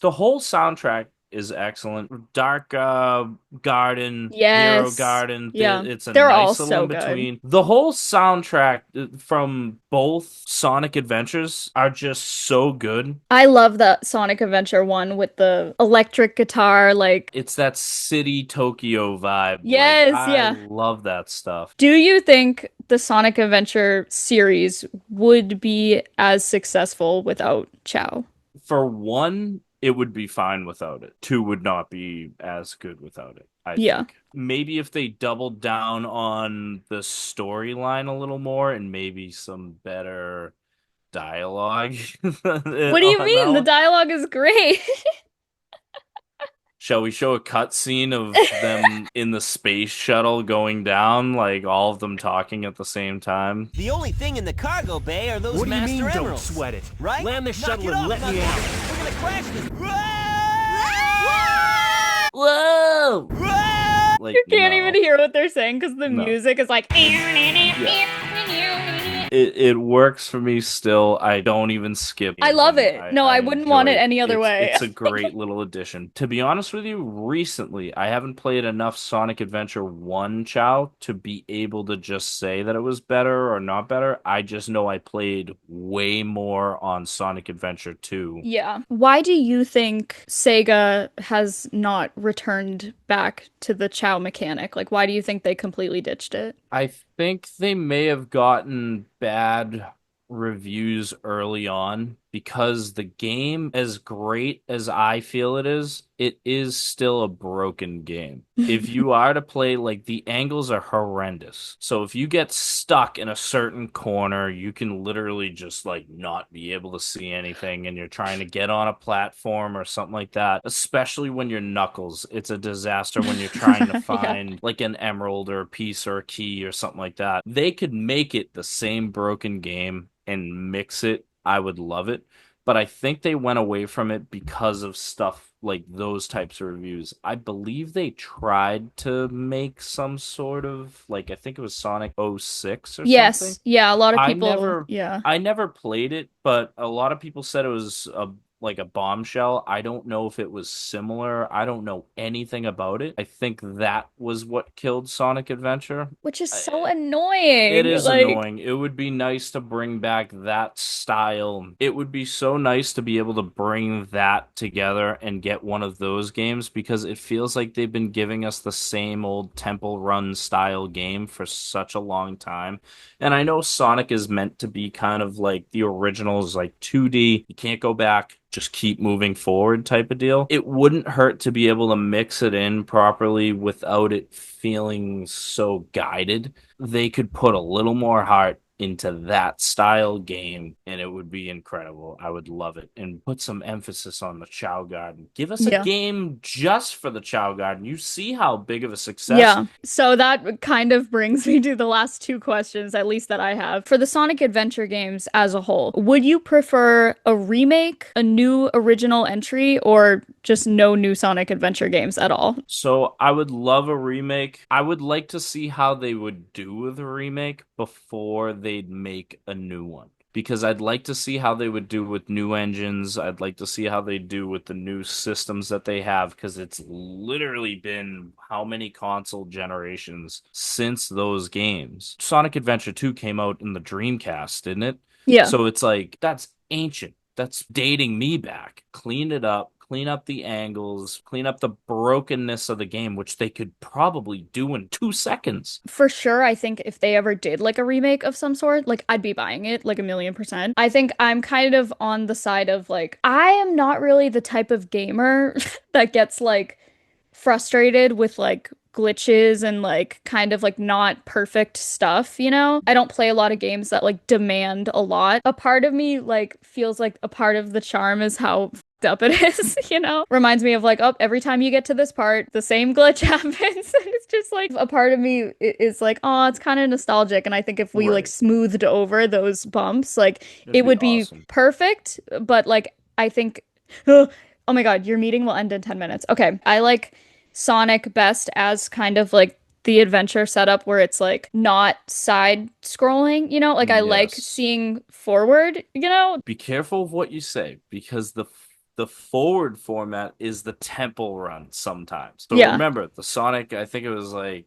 The whole soundtrack is excellent. Dark Garden, Hero Yes. Garden, Yeah. it's a They're all nice little so in good. between. The whole soundtrack from both Sonic Adventures are just so good. I love the Sonic Adventure one with the electric guitar. Like, It's that city Tokyo vibe. Like yes, I yeah. love that stuff. Do you think the Sonic Adventure series would be as successful without Chao? For one, it would be fine without it. Two would not be as good without it, I Yeah. think. Maybe if they doubled down on the storyline a little more and maybe some better dialogue What do you on that mean? The one. dialogue is great. Shall we show a cutscene of them in the space shuttle going down, like all of them talking at the same time? The only thing in the cargo bay are those What do you master mean, don't emeralds. sweat it? Right? Land the Knock shuttle it and off, let me Knuckles. out. We're gonna crash this. Whoa! Like You can't no. even hear what they're saying because the No. music is like. Yeah. It works for me still. I don't even skip I games love on it. No, I I wouldn't want it enjoy any other way. It's a great little addition. To be honest with you, recently I haven't played enough Sonic Adventure 1 Chow to be able to just say that it was better or not better. I just know I played way more on Sonic Adventure 2. Yeah. Why do you think Sega has not returned back to the Chow mechanic? Like, why do you think they completely ditched it? I think they may have gotten bad reviews early on because the game, as great as I feel it is still a broken game. If you are to play, like, the angles are horrendous. So if you get stuck in a certain corner, you can literally just like not be able to see anything and you're trying to get on a platform or something like that. Especially when you're Knuckles. It's a disaster when you're trying to Yeah. find like an emerald or a piece or a key or something like that. They could make it the same broken game and mix it. I would love it. But I think they went away from it because of stuff like those types of reviews. I believe they tried to make some sort of like I think it was Sonic '06 or something. Yes. Yeah, a lot of I people, never yeah. I never played it, but a lot of people said it was like a bombshell. I don't know if it was similar. I don't know anything about it. I think that was what killed Sonic Adventure. Which is so It annoying. is Like, annoying. It would be nice to bring back that style. It would be so nice to be able to bring that together and get one of those games because it feels like they've been giving us the same old Temple Run style game for such a long time. And I know Sonic is meant to be kind of like the originals, like 2D. You can't go back, just keep moving forward type of deal. It wouldn't hurt to be able to mix it in properly without it feeling so guided. They could put a little more heart into that style game and it would be incredible. I would love it. And put some emphasis on the Chao Garden. Give us a yeah. game just for the Chao Garden. You see how big of a success. Yeah. So that kind of brings me to the last two questions, at least that I have. For the Sonic Adventure games as a whole, would you prefer a remake, a new original entry, or just no new Sonic Adventure games at all? So I would love a remake. I would like to see how they would do with a remake before they'd make a new one. Because I'd like to see how they would do with new engines. I'd like to see how they do with the new systems that they have. Because it's literally been how many console generations since those games? Sonic Adventure 2 came out in the Dreamcast, didn't it? Yeah. So it's like, that's ancient. That's dating me back. Clean it up, clean up the angles, clean up the brokenness of the game, which they could probably do in 2 seconds. For sure, I think if they ever did like a remake of some sort, like I'd be buying it like 1,000,000%. I think I'm kind of on the side of like, I am not really the type of gamer that gets like frustrated with like glitches and like kind of like not perfect stuff, you know? I don't play a lot of games that like demand a lot. A part of me like feels like a part of the charm is how up it is, you know? Reminds me of like, oh, every time you get to this part, the same glitch happens. And it's just like a part of me is like, oh, it's kind of nostalgic. And I think if we like Right. smoothed over those bumps, like It'd it be would be awesome. perfect. But like, I think, oh my God, your meeting will end in 10 minutes. Okay. I like Sonic best as kind of like the adventure setup where it's like not side scrolling, you know? Like I like Yes. seeing forward, you know? Be careful of what you say because the forward format is the temple run sometimes. So Yeah. remember, the Sonic, I think it was like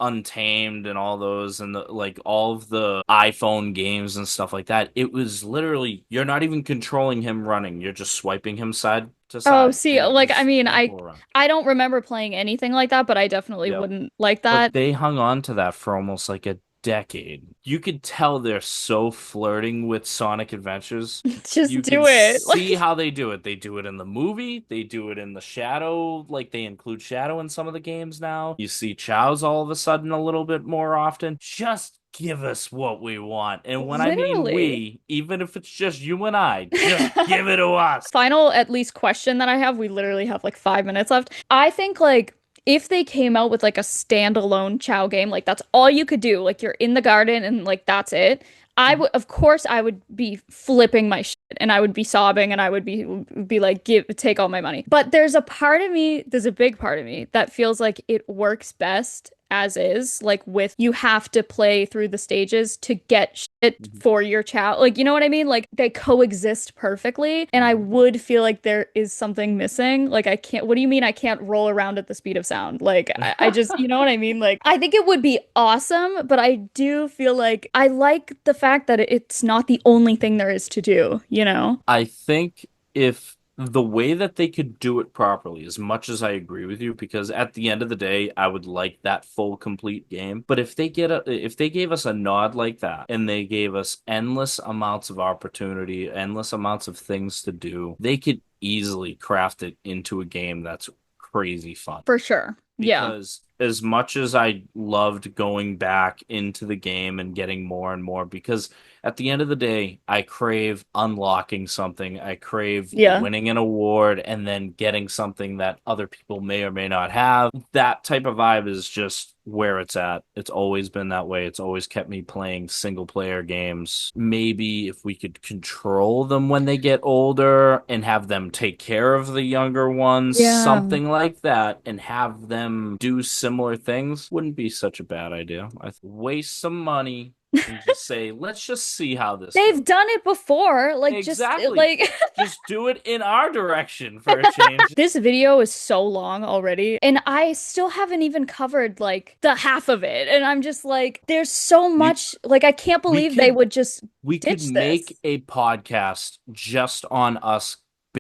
Untamed and all those and the like all of the iPhone games and stuff like that. It was literally you're not even controlling him running. You're just swiping him side to Oh, side see, and it like I was mean, temple run. I don't remember playing anything like that, but I definitely Yep. wouldn't like But that. they hung on to that for almost like a decade. You could tell they're so flirting with Sonic Adventures. Just You can do it. see Like how they do it. They do it in the movie, they do it in the Shadow, like they include Shadow in some of the games now. You see Chow's all of a sudden a little bit more often. Just give us what we want. And when I mean literally. we, even if it's just you and I, just give it to us. Final at least question that I have, we literally have like 5 minutes left. I think like if they came out with like a standalone Chow game, like that's all you could do, like you're in the garden and like that's it. I would, of course, I would be flipping my shit and I would be sobbing and I would be like, take all my money. But there's a part of me, there's a big part of me that feels like it works best as is, like with you have to play through the stages to get shit for your Chao. Like, you know what I mean? Like they coexist perfectly. And I would feel like there is something missing. Like I can't, what do you mean I can't roll around at the speed of sound? Like I just, you know what I mean? Like I think it would be awesome, but I do feel like I like the fact that it's not the only thing there is to do, you know? I think if the way that they could do it properly, as much as I agree with you, because at the end of the day, I would like that full complete game. But if they gave us a nod like that and they gave us endless amounts of opportunity, endless amounts of things to do, they could easily craft it into a game that's crazy fun. For sure. Yeah. Because as much as I loved going back into the game and getting more and more, because at the end of the day, I crave unlocking something. I crave winning an award and then getting something that other people may or may not have. That type of vibe is just where it's at. It's always been that way. It's always kept me playing single player games. Maybe if we could control them when they get older and have them take care of the younger ones, something like that, and have them do similar things wouldn't be such a bad idea. Waste some money and just say, let's just see how this They've goes. done it before. Like, Exactly. just like just do it in our direction for a change. This video is so long already, and I still haven't even covered like the half of it. And I'm just like, there's so much. Like, I can't believe they would just We could ditch make this. a podcast just on us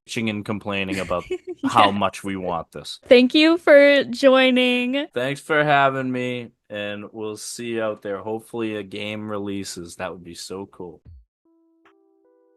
bitching and complaining about how much we want this. Thank you for joining. Thanks for having me, and we'll see you out there. Hopefully a game releases. That would be so cool.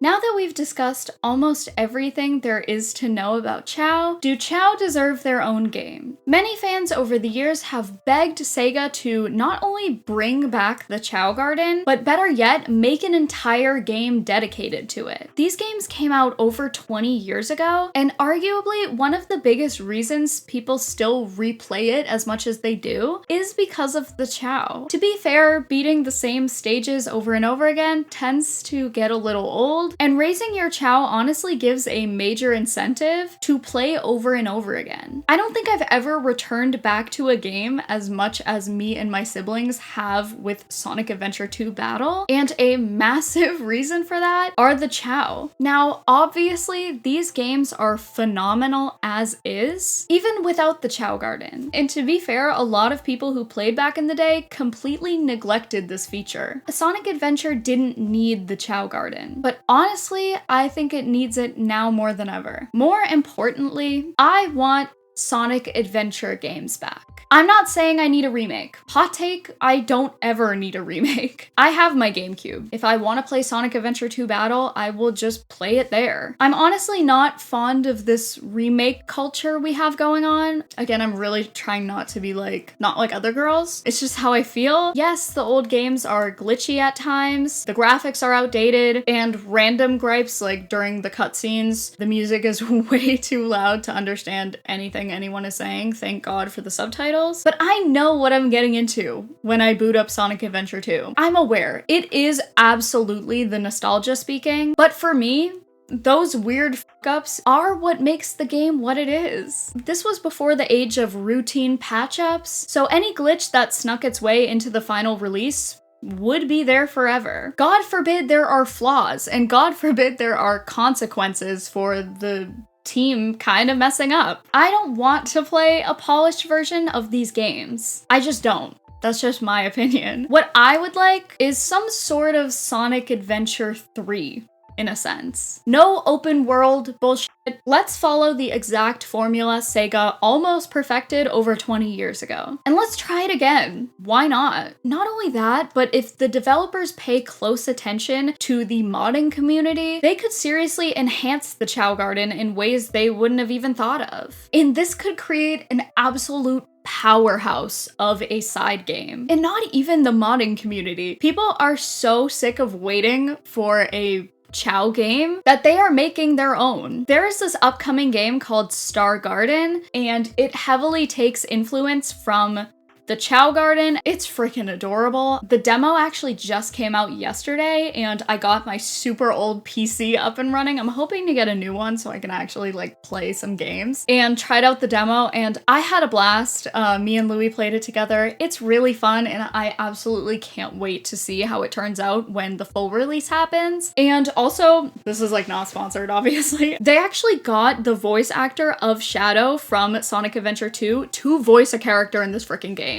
Now that we've discussed almost everything there is to know about Chao, do Chao deserve their own game? Many fans over the years have begged Sega to not only bring back the Chao Garden, but better yet, make an entire game dedicated to it. These games came out over 20 years ago, and arguably one of the biggest reasons people still replay it as much as they do is because of the Chao. To be fair, beating the same stages over and over again tends to get a little old, and raising your Chao honestly gives a major incentive to play over and over again. I don't think I've ever returned back to a game as much as me and my siblings have with Sonic Adventure 2 Battle, and a massive reason for that are the Chao. Now, obviously, these games are phenomenal as is, even without the Chao Garden. And to be fair, a lot of people who played back in the day completely neglected this feature. Sonic Adventure didn't need the Chao Garden, but honestly, I think it needs it now more than ever. More importantly, I want Sonic Adventure games back. I'm not saying I need a remake. Hot take, I don't ever need a remake. I have my GameCube. If I want to play Sonic Adventure 2 Battle, I will just play it there. I'm honestly not fond of this remake culture we have going on. Again, I'm really trying not to be not like other girls. It's just how I feel. Yes, the old games are glitchy at times, the graphics are outdated, and random gripes like during the cutscenes, the music is way too loud to understand anything anyone is saying. Thank God for the subtitles. But I know what I'm getting into when I boot up Sonic Adventure 2. I'm aware it is absolutely the nostalgia speaking, but for me, those weird fuck-ups are what makes the game what it is. This was before the age of routine patch-ups, so any glitch that snuck its way into the final release would be there forever. God forbid there are flaws, and God forbid there are consequences for the team kind of messing up. I don't want to play a polished version of these games. I just don't. That's just my opinion. What I would like is some sort of Sonic Adventure 3, in a sense. No open world bullshit. Let's follow the exact formula Sega almost perfected over 20 years ago. And let's try it again. Why not? Not only that, but if the developers pay close attention to the modding community, they could seriously enhance the Chao Garden in ways they wouldn't have even thought of. And this could create an absolute powerhouse of a side game. And not even the modding community. People are so sick of waiting for a Chao game that they are making their own. There is this upcoming game called Chao Garden, and it heavily takes influence from The Chao Garden, it's freaking adorable. The demo actually just came out yesterday and I got my super old PC up and running. I'm hoping to get a new one so I can actually like play some games, and tried out the demo and I had a blast. Me and Louie played it together. It's really fun and I absolutely can't wait to see how it turns out when the full release happens. And also, this is like not sponsored obviously, they actually got the voice actor of Shadow from Sonic Adventure 2 to voice a character in this freaking game.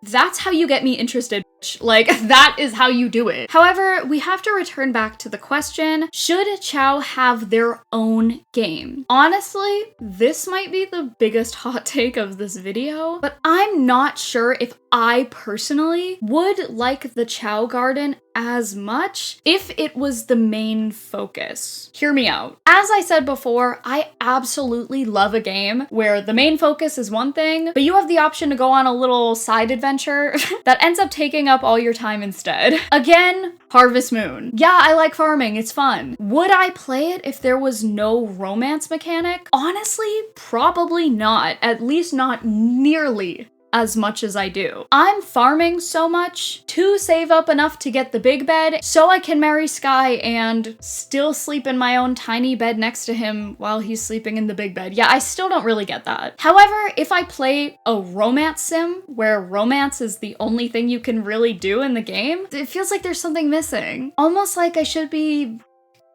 That's how you get me interested. Like, that is how you do it. However, we have to return back to the question, should Chao have their own game? Honestly, this might be the biggest hot take of this video, but I'm not sure if I personally would like the Chao Garden as much if it was the main focus. Hear me out. As I said before, I absolutely love a game where the main focus is one thing, but you have the option to go on a little side adventure that ends up taking up all your time instead. Again, Harvest Moon. Yeah, I like farming, it's fun. Would I play it if there was no romance mechanic? Honestly, probably not. At least not nearly as much as I do. I'm farming so much to save up enough to get the big bed so I can marry Sky and still sleep in my own tiny bed next to him while he's sleeping in the big bed. Yeah, I still don't really get that. However, if I play a romance sim where romance is the only thing you can really do in the game, it feels like there's something missing. Almost like I should be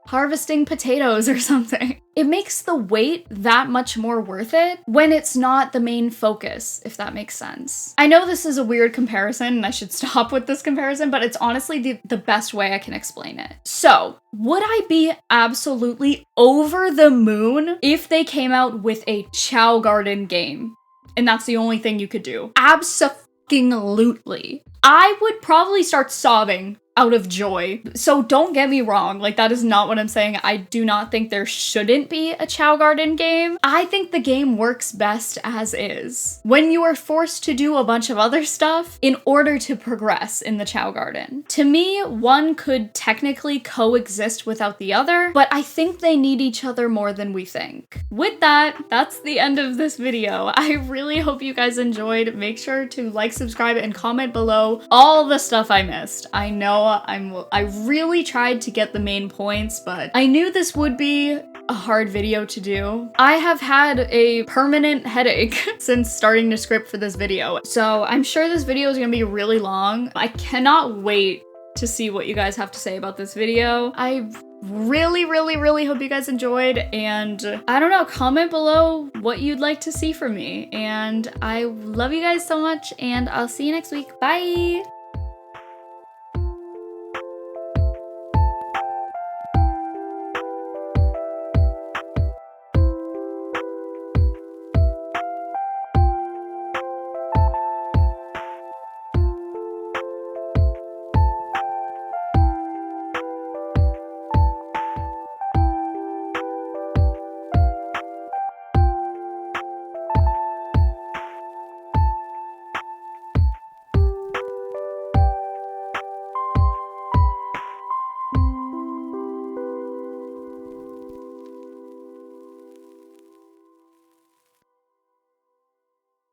harvesting potatoes or something. It makes the wait that much more worth it when it's not the main focus, if that makes sense. I know this is a weird comparison and I should stop with this comparison, but it's honestly the best way I can explain it. So, would I be absolutely over the moon if they came out with a Chao Garden game and that's the only thing you could do? Abso-fucking-lutely. I would probably start sobbing out of joy. So don't get me wrong, like that is not what I'm saying. I do not think there shouldn't be a Chao Garden game. I think the game works best as is, when you are forced to do a bunch of other stuff in order to progress in the Chao Garden. To me, one could technically coexist without the other, but I think they need each other more than we think. With that, that's the end of this video. I really hope you guys enjoyed. Make sure to like, subscribe, and comment below all the stuff I missed. I know I really tried to get the main points, but I knew this would be a hard video to do. I have had a permanent headache since starting to script for this video, so I'm sure this video is gonna be really long. I cannot wait to see what you guys have to say about this video. I really hope you guys enjoyed, and I don't know, comment below what you'd like to see from me, and I love you guys so much, and I'll see you next week. Bye!